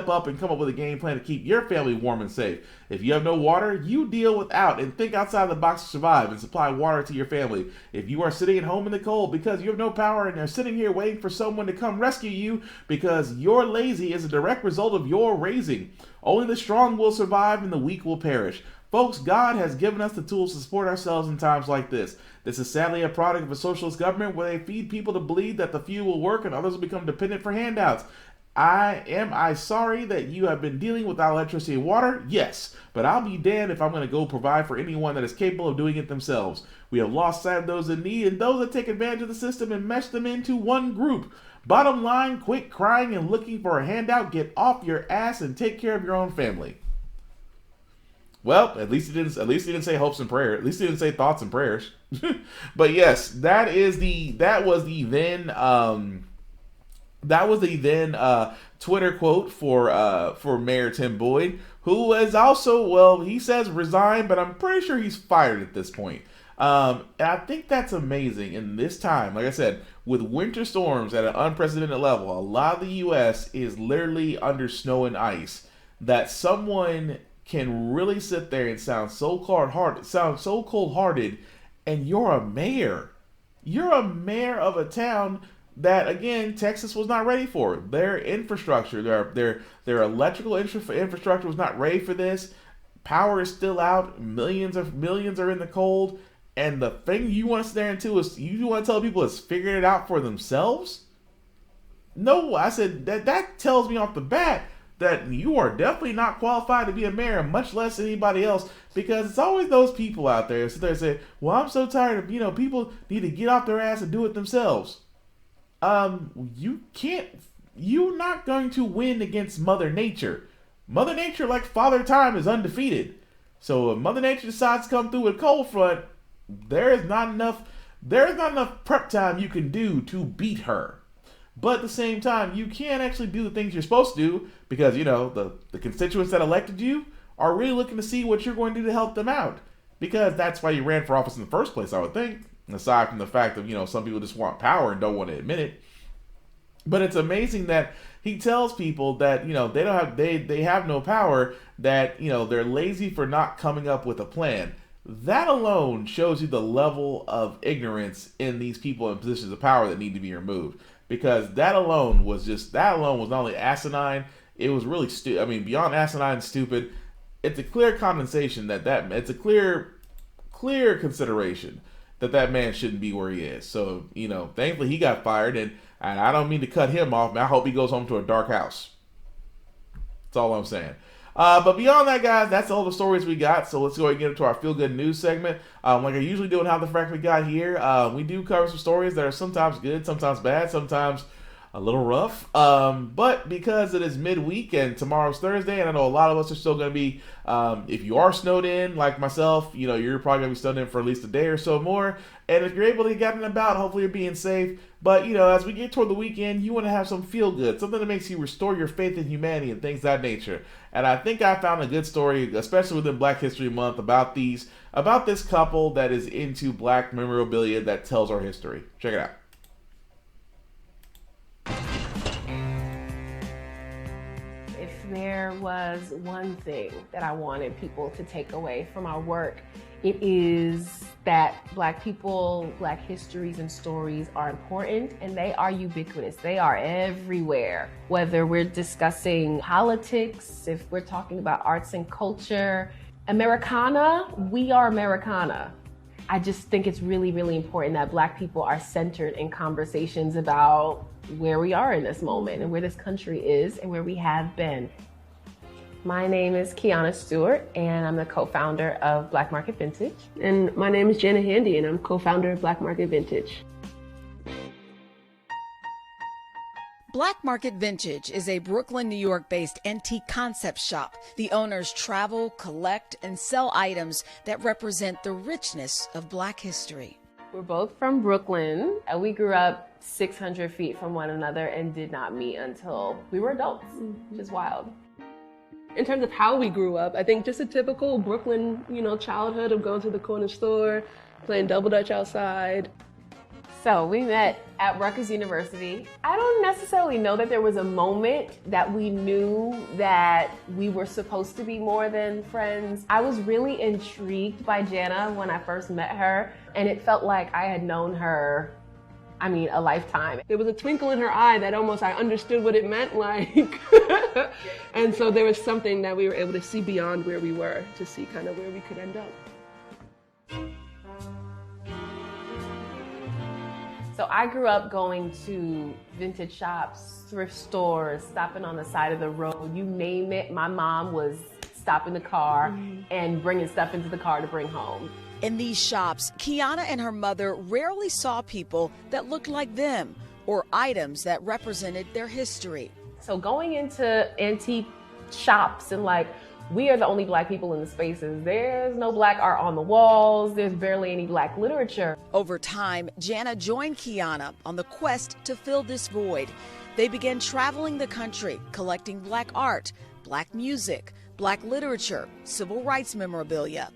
up and come up with a game plan to keep your family warm and safe. If you have no water, you deal without and think outside the box to survive and supply water to your family. If you are sitting at home in the cold because you have no power and are sitting here waiting for someone to come rescue you because you're lazy is a direct result of your raising. Only the strong will survive and the weak will perish. Folks, God has given us the tools to support ourselves in times like this. This is sadly a product of a socialist government where they feed people to believe that the few will work and others will become dependent for handouts. Am I sorry that you have been dealing without electricity and water? Yes, but I'll be damned if I'm going to go provide for anyone that is capable of doing it themselves. We have lost sight of those in need and those that take advantage of the system and mesh them into one group. Bottom line, quit crying and looking for a handout. Get off your ass and take care of your own family. Well, at least he didn't say hopes and prayers. At least he didn't say thoughts and prayers. But yes, that was the then Twitter quote for Mayor Tim Boyd, who is also, well, he says resigned, but I'm pretty sure he's fired at this point. And I think that's amazing in this time. Like I said, with winter storms at an unprecedented level, a lot of the U.S. is literally under snow and ice, that someone can really sit there and sound so cold-hearted, and you're a mayor. You're a mayor of a town that, again, Texas was not ready for. Their infrastructure, their electrical infrastructure was not ready for this. Power is still out. Millions are in the cold. And the thing you want to sit there and do is you want to tell people is figuring it out for themselves? No, I said that tells me off the bat that you are definitely not qualified to be a mayor, much less anybody else, because it's always those people out there sit there and say, well, I'm so tired of, people need to get off their ass and do it themselves. You're not going to win against Mother Nature. Mother Nature, like Father Time, is undefeated. So if Mother Nature decides to come through with a cold front, there is not enough prep time you can do to beat her. But at the same time, you can't actually do the things you're supposed to do because, the constituents that elected you are really looking to see what you're going to do to help them out. Because that's why you ran for office in the first place, I would think. Aside from the fact that, some people just want power and don't want to admit it. But it's amazing that he tells people that, they have no power, that, they're lazy for not coming up with a plan. That alone shows you the level of ignorance in these people in positions of power that need to be removed. Because that alone was not only asinine, it was really stupid. I mean, beyond asinine and stupid, it's a clear condensation it's a clear consideration that man shouldn't be where he is. So, thankfully he got fired, and I don't mean to cut him off, man. I hope he goes home to a dark house. That's all I'm saying. But beyond that, guys, that's all the stories we got. So let's go ahead and get into our Feel Good News segment. Like I usually do in How the Frack we got here, we do cover some stories that are sometimes good, sometimes bad, sometimes a little rough. But because it is midweek and tomorrow's Thursday, and I know a lot of us are still going to be, if you are snowed in, like myself, you're probably going to be snowed in for at least a day or so more. And if you're able to get out and about, hopefully you're being safe. But, as we get toward the weekend, you want to have some feel good, something that makes you restore your faith in humanity and things of that nature. And I think I found a good story, especially within Black History Month, about this couple that is into Black memorabilia that tells our history. Check it out. If there was one thing that I wanted people to take away from our work, it is that Black people, Black histories and stories are important, and they are ubiquitous. They are everywhere. Whether we're discussing politics, if we're talking about arts and culture, Americana, we are Americana. I just think it's really, really important that Black people are centered in conversations about where we are in this moment and where this country is and where we have been. My name is Kiana Stewart, and I'm the co-founder of Black Market Vintage. And my name is Jenna Handy, and I'm co-founder of Black Market Vintage. Black Market Vintage is a Brooklyn, New York-based antique concept shop. The owners travel, collect, and sell items that represent the richness of Black history. We're both from Brooklyn, and we grew up 600 feet from one another and did not meet until we were adults, which is wild. In terms of how we grew up, I think just a typical Brooklyn, childhood of going to the corner store, playing double dutch outside. So we met at Rutgers University. I don't necessarily know that there was a moment that we knew that we were supposed to be more than friends. I was really intrigued by Jana when I first met her, and it felt like I had known her, a lifetime. There was a twinkle in her eye that almost I understood what it meant, like. And so there was something that we were able to see beyond where we were, to see kind of where we could end up. So I grew up going to vintage shops, thrift stores, stopping on the side of the road, you name it. My mom was stopping the car and bringing stuff into the car to bring home. In these shops, Kiana and her mother rarely saw people that looked like them. or items that represented their history. So going into antique shops and like, we are the only Black people in the spaces. There's no Black art on the walls. There's barely any Black literature. Over time, Jana joined Kiana on the quest to fill this void. They began traveling the country, collecting Black art, Black music, Black literature, civil rights memorabilia.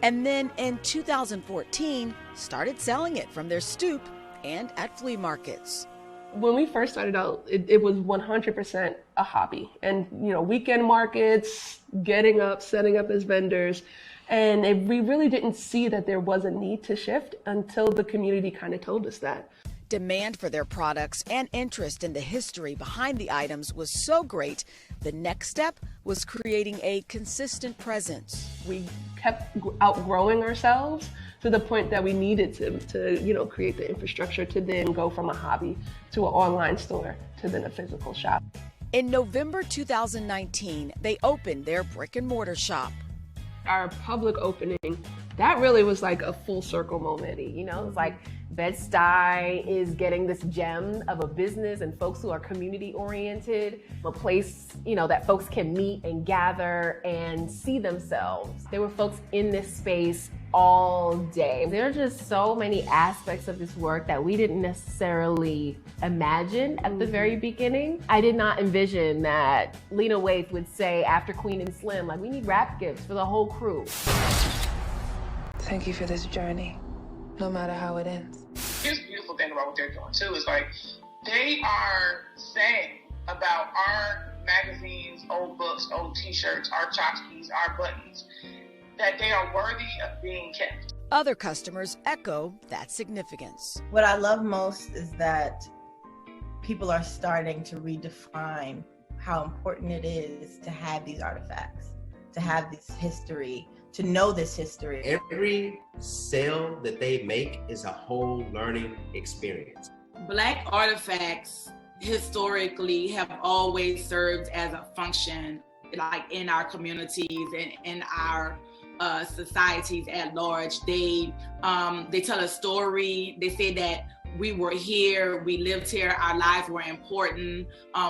And then in 2014, started selling it from their stoop and at flea markets. When we first started out, it was 100% a hobby. And, weekend markets, getting up, setting up as vendors. And we really didn't see that there was a need to shift until the community kind of told us that. Demand for their products and interest in the history behind the items was so great, the next step was creating a consistent presence. We kept outgrowing ourselves to the point that we needed to create the infrastructure to then go from a hobby to an online store to then a physical shop. In November 2019, they opened their brick and mortar shop. Our public opening, that really was like a full circle moment. It's like Bed-Stuy is getting this gem of a business and folks who are community oriented, a place, that folks can meet and gather and see themselves. There were folks in this space all day. There are just so many aspects of this work that we didn't necessarily imagine at the very beginning. I did not envision that Lena Waithe would say after Queen and Slim, like, we need wrap gifts for the whole crew. Thank you for this journey, no matter how it ends. Here's the beautiful thing about what they're doing too, is like, they are saying about our magazines, old books, old t-shirts, our tchotchkes, our buttons, that they are worthy of being kept. Other customers echo that significance. What I love most is that people are starting to redefine how important it is to have these artifacts, to have this history, to know this history. Every sale that they make is a whole learning experience. Black artifacts historically have always served as a function, like in our communities and in our societies at large. They tell a story. They say that we were here, we lived here, our lives were important.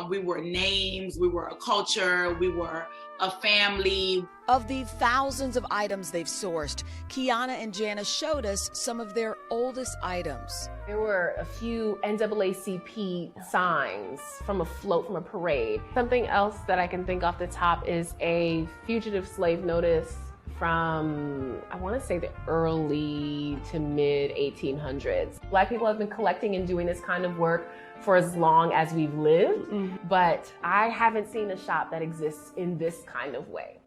We were names, we were a culture, we were a family. Of the thousands of items they've sourced, Kiana and Jana showed us some of their oldest items. There were a few NAACP signs from a float from a parade. Something else that I can think off the top is a fugitive slave notice from, I want to say, the early to mid 1800s. Black people have been collecting and doing this kind of work for as long as we've lived, but I haven't seen a shop that exists in this kind of way.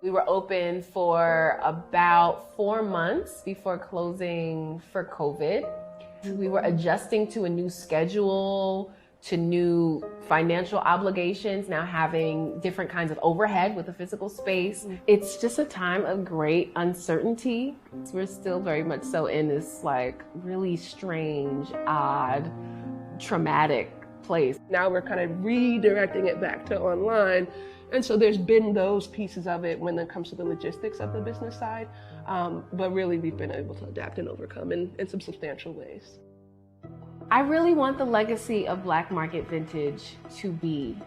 We were open for about 4 months before closing for COVID. We were adjusting to a new schedule, to new financial obligations, now having different kinds of overhead with a physical space. It's just a time of great uncertainty. We're still very much so in this like really strange, odd, traumatic place. Now we're kind of redirecting it back to online. And so there's been those pieces of it when it comes to the logistics of the business side. But really we've been able to adapt and overcome in some substantial ways. I really want the legacy of Black Market Vintage to be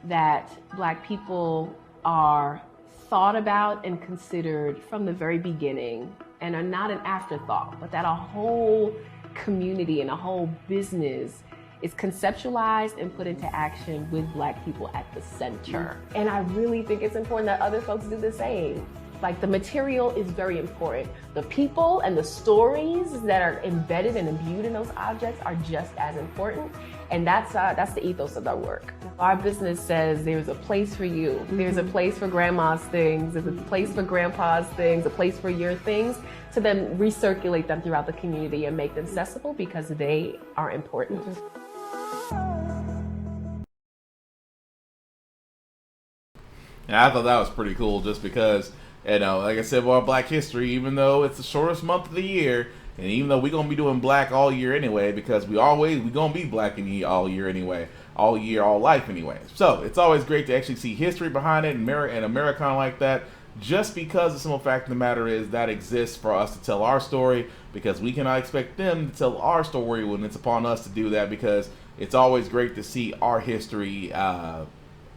that Black people are thought about and considered from the very beginning and are not an afterthought, but that a whole community and a whole business is conceptualized and put into action with Black people at the center. And I really think it's important that other folks do the same. Like, the material is very important. The people and the stories that are embedded and imbued in those objects are just as important. And that's the ethos of our work. Our business says there's a place for you. There's a place for grandma's things. There's a place for grandpa's things, a place for your things, to then recirculate them throughout the community and make them accessible because they are important. And I thought that was pretty cool just because, you know, like I said about Black History, even though it's the shortest month of the year, and even though we're going to be doing Black all year anyway, because we're going to be Black all year anyway, all life anyway. So it's always great to actually see history behind it and Americana like that. just because the simple fact of the matter is that exists for us to tell our story, because we cannot expect them to tell our story when it's upon us to do that, because it's always great to see our history.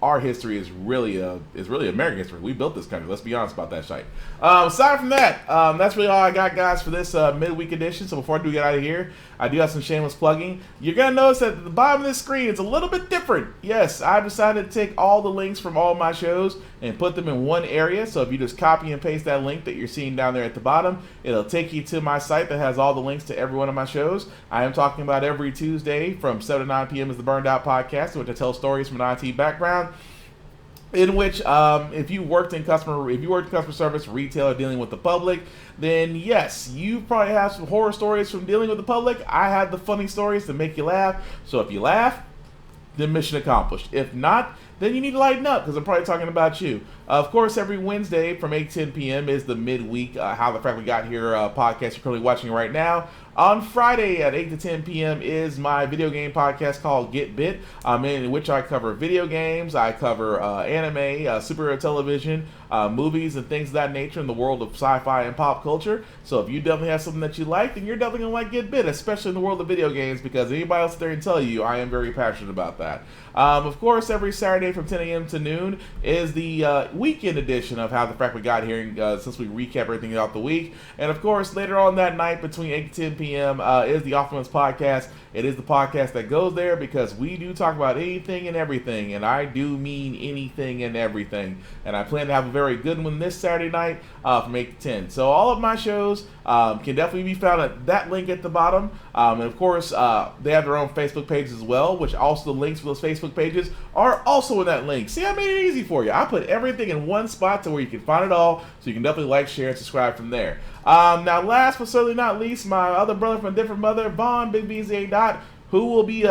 Our history is really American history. We built this country. Let's be honest about that shite. Aside from that, that's really all I got, guys, for this midweek edition. So before I do get out of here, I do have some shameless plugging. You're going to notice that at the bottom of this screen, it's a little bit different. Yes, I decided to take all the links from all my shows and put them in one area. So if you just copy and paste that link that you're seeing down there at the bottom, it'll take you to my site that has all the links to every one of my shows. I am talking about every Tuesday from 7 to 9 p.m. is the Burned Out Podcast, in which I tell stories from an IT background, in which if you worked in customer service, retail, or dealing with the public, then yes, you probably have some horror stories from dealing with the public. I have the funny stories to make you laugh. So if you laugh, then mission accomplished. If not, then you need to lighten up, because I'm probably talking about you. Of course, every Wednesday from 8 to 10 p.m. is the midweek How the Frack We Got Here podcast you're currently watching right now. On Friday at 8 to 10 p.m. is my video game podcast called Get Bit, in which I cover video games, I cover anime, superhero television, movies, and things of that nature in the world of sci-fi and pop culture. So if you definitely have something that you like, then you're definitely going to like Get Bit, especially in the world of video games, because anybody else there can tell you I am very passionate about that. Of course, every Saturday from 10 a.m. to noon is the weekend edition of How the Frack We Got Here, since we recap everything out the week. And of course, later on that night between 8 to 10 p.m. Is the Off Limits Podcast. It is the podcast that goes there because we do talk about anything and everything, and I do mean anything and everything. And I plan to have a very good one this Saturday night from 8 to 10. So all of my shows can definitely be found at that link at the bottom. And of course, they have their own Facebook pages as well, which also the links for those Facebook pages are also in that link. See, I made it easy for you. I put everything in one spot to where you can find it all, so you can definitely like, share, and subscribe from there. Now, last but certainly not least, my other brother from a different mother, Vaughn, Big VZA Dot, who will be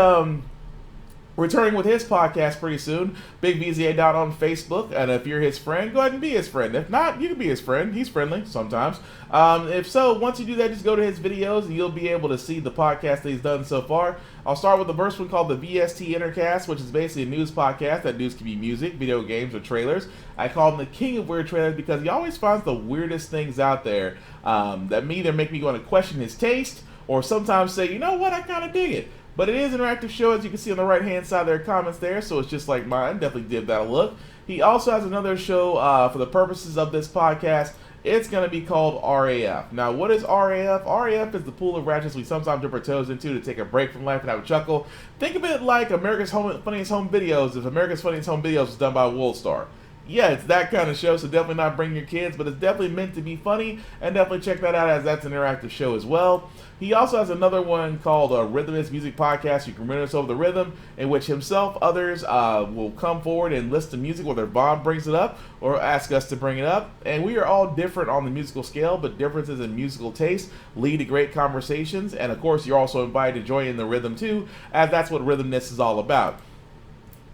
returning with his podcast pretty soon. Big VZA Dot on Facebook, and if you're his friend, go ahead and be his friend. If not, you can be his friend. He's friendly sometimes. If so, once you do that, just go to his videos and you'll be able to see the podcast that he's done so far. I'll start with the first one called the VST Intercast, which is basically a news podcast. That news can be music, video games, or trailers. I call him the king of weird trailers because he always finds the weirdest things out there that either make me want to question his taste or sometimes say, you know what, I kind of dig it. But it is an interactive show, as you can see on the right-hand side. There are comments there, so it's just like mine. Definitely give that a look. He also has another show for the purposes of this podcast. It's going to be called RAF. Now, what is RAF? RAF is the pool of ratchets we sometimes dip our toes into to take a break from life and have a chuckle. Think of it like America's Funniest Home Videos if America's Funniest Home Videos was done by WorldStar. Yeah, it's that kind of show, so definitely not bring your kids, but it's definitely meant to be funny, and definitely check that out, as that's an interactive show as well. He also has another one called Rhythmist Music Podcast. You can rhythm us over the rhythm, in which himself, others will come forward and list the music, whether Bob brings it up or ask us to bring it up. And we are all different on the musical scale, but differences in musical taste lead to great conversations. And of course, you're also invited to join in the rhythm too, as that's what Rhythmness is all about.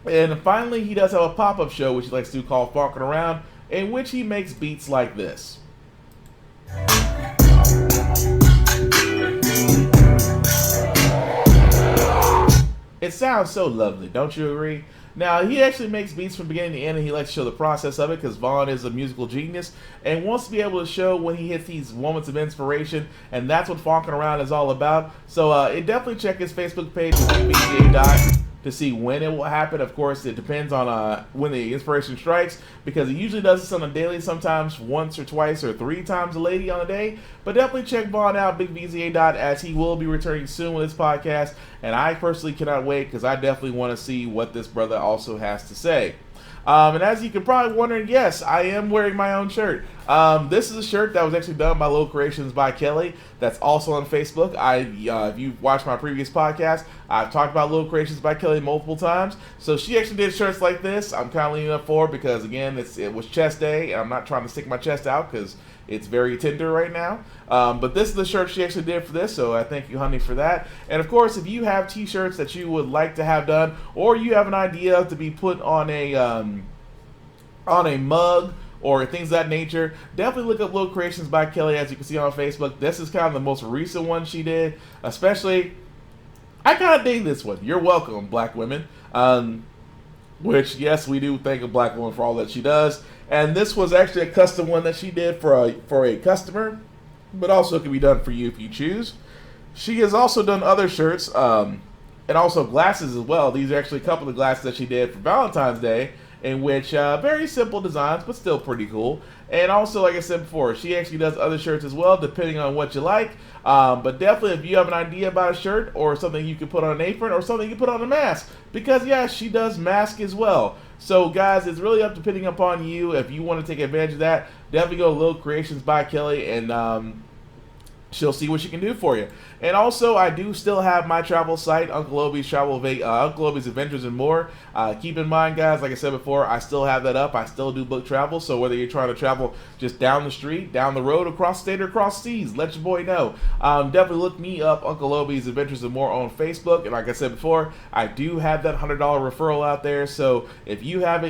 And finally, he does have a pop-up show, which he likes to do, called Funkin' Around, in which he makes beats like this. It sounds so lovely, don't you agree? Now, he actually makes beats from beginning to end, and he likes to show the process of it, because Vaughn is a musical genius and wants to be able to show when he hits these moments of inspiration, and that's what Funkin' Around is all about. So definitely check his Facebook page, to see when it will happen. Of course, it depends on when the inspiration strikes, because he usually does this on a daily, sometimes once or twice or 3 times a lady on a day. But definitely check Vaughn out, Big VZA Dot, as he will be returning soon with his podcast. And I personally cannot wait, because I definitely want to see what this brother also has to say. And as you can probably wonder, yes, I am wearing my own shirt. This is a shirt that was actually done by Little Creations by Kelly. That's also on Facebook. If you've watched my previous podcast, I've talked about Little Creations by Kelly multiple times. So she actually did shirts like this. I'm kind of leaning up for it because, again, it was chest day, and I'm not trying to stick my chest out because it's very tender right now. But this is the shirt she actually did for this, so I thank you, honey, for that. And of course, if you have t-shirts that you would like to have done, or you have an idea to be put on a mug or things of that nature, definitely look up Little Creations by Kelly, as you can see on Facebook. This is kind of the most recent one she did. Especially, I kind of dig this one. You're welcome, black women. Which, yes, we do thank a black woman for all that she does. And this was actually a custom one that she did for a customer, but also can be done for you if you choose. She has also done other shirts and also glasses as well. These are actually a couple of glasses that she did for Valentine's Day, in which very simple designs, but still pretty cool. And also, like I said before, she actually does other shirts as well, depending on what you like. But definitely, if you have an idea about a shirt or something you can put on an apron or something you can put on a mask, because yeah, she does mask as well. So guys, it's really up depending upon you. If you want to take advantage of that, definitely go to Little Creations by Kelly, and she'll see what she can do for you. And also, I do still have my travel site, Uncle Obi's Uncle Obi's Adventures and More. Keep in mind, guys, like I said before, I still have that up. I still do book travel. So whether you're trying to travel just down the street, down the road, across state, or across seas, let your boy know. Definitely look me up, Uncle Obi's Adventures and More, on Facebook. And like I said before, I do have that $100 referral out there. So if you have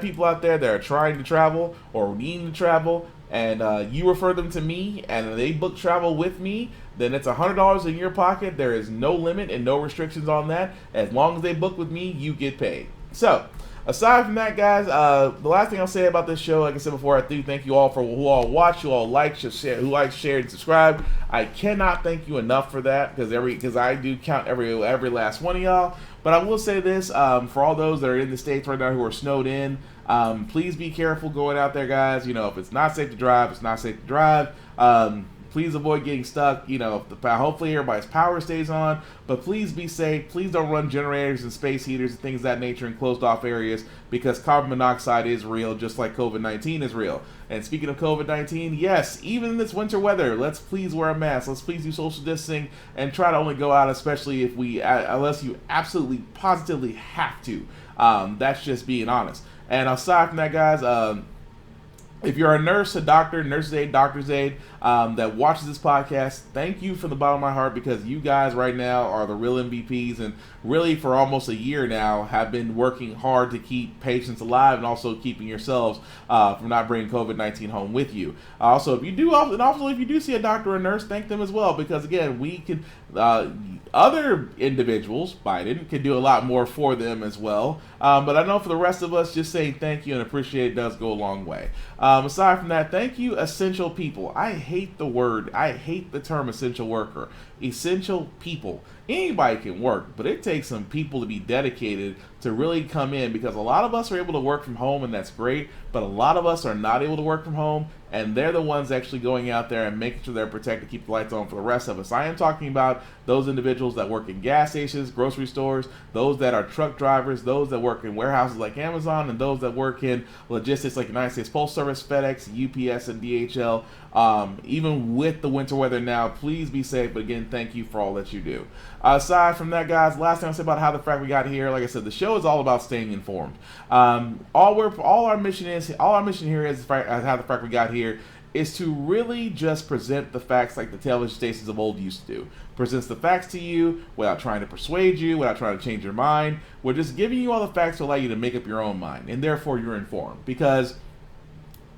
people out there that are trying to travel or needing to travel, and you refer them to me and they book travel with me, then it's $100 in your pocket. There is no limit and no restrictions on that. As long as they book with me, you get paid. So aside from that, guys, the last thing I'll say about this show, like I said before, I do thank you all for who all watch, who all like, share, and subscribe. I cannot thank you enough for that, because I do count every last one of y'all. But I will say this, for all those that are in the States right now who are snowed in, please be careful going out there, guys. You know, if it's not safe to drive, it's not safe to drive. Please avoid getting stuck. You know, hopefully everybody's power stays on, but please be safe. Please don't run generators and space heaters and things of that nature in closed off areas, because carbon monoxide is real, just like COVID-19 is real. And speaking of COVID-19, yes, even in this winter weather, let's please wear a mask. Let's please do social distancing and try to only go out, especially unless you absolutely, positively have to. That's just being honest. And aside from that, guys, if you're a nurse, a doctor, nurse's aide, doctor's aide, that watches this podcast, thank you from the bottom of my heart, because you guys right now are the real MVPs, and really for almost a year now have been working hard to keep patients alive and also keeping yourselves from not bringing COVID-19 home with you. Also, if you do see a doctor or a nurse, thank them as well, because again, we can, other individuals, Biden, can do a lot more for them as well. But I know for the rest of us, just saying thank you and appreciate it does go a long way. Aside from that, thank you, essential people. I hate the term essential worker. Essential people. Anybody can work, but it takes some people to be dedicated to really come in, because a lot of us are able to work from home, and that's great, but a lot of us are not able to work from home, and they're the ones actually going out there and making sure they're protected, keep the lights on for the rest of us. I am talking about those individuals that work in gas stations, grocery stores, those that are truck drivers, those that work in warehouses like Amazon, and those that work in logistics like United States Postal Service, FedEx, UPS, and DHL. Even with the winter weather now, please be safe, but again, thank you for all that you do. Aside from that, guys, last thing I'll say about how the Frack we got here, like I said, the show is all about staying informed. All our mission here is how the Frack we got here is to really just present the facts like the television stations of old used to do. Presents the facts to you without trying to persuade you, without trying to change your mind. We're just giving you all the facts to allow you to make up your own mind, and therefore you're informed. Because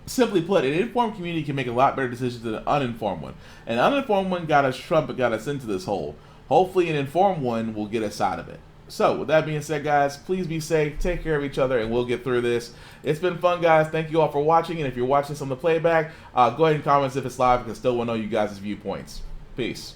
simply put, an informed community can make a lot better decisions than an uninformed one. An uninformed one got us Trump and got us into this hole. Hopefully an informed one will get us out of it. So with that being said, guys, please be safe, take care of each other, and we'll get through this. It's been fun, guys. Thank you all for watching, and if you're watching this on the playback, go ahead and comment if it's live, because I still want to know you guys' viewpoints. Peace.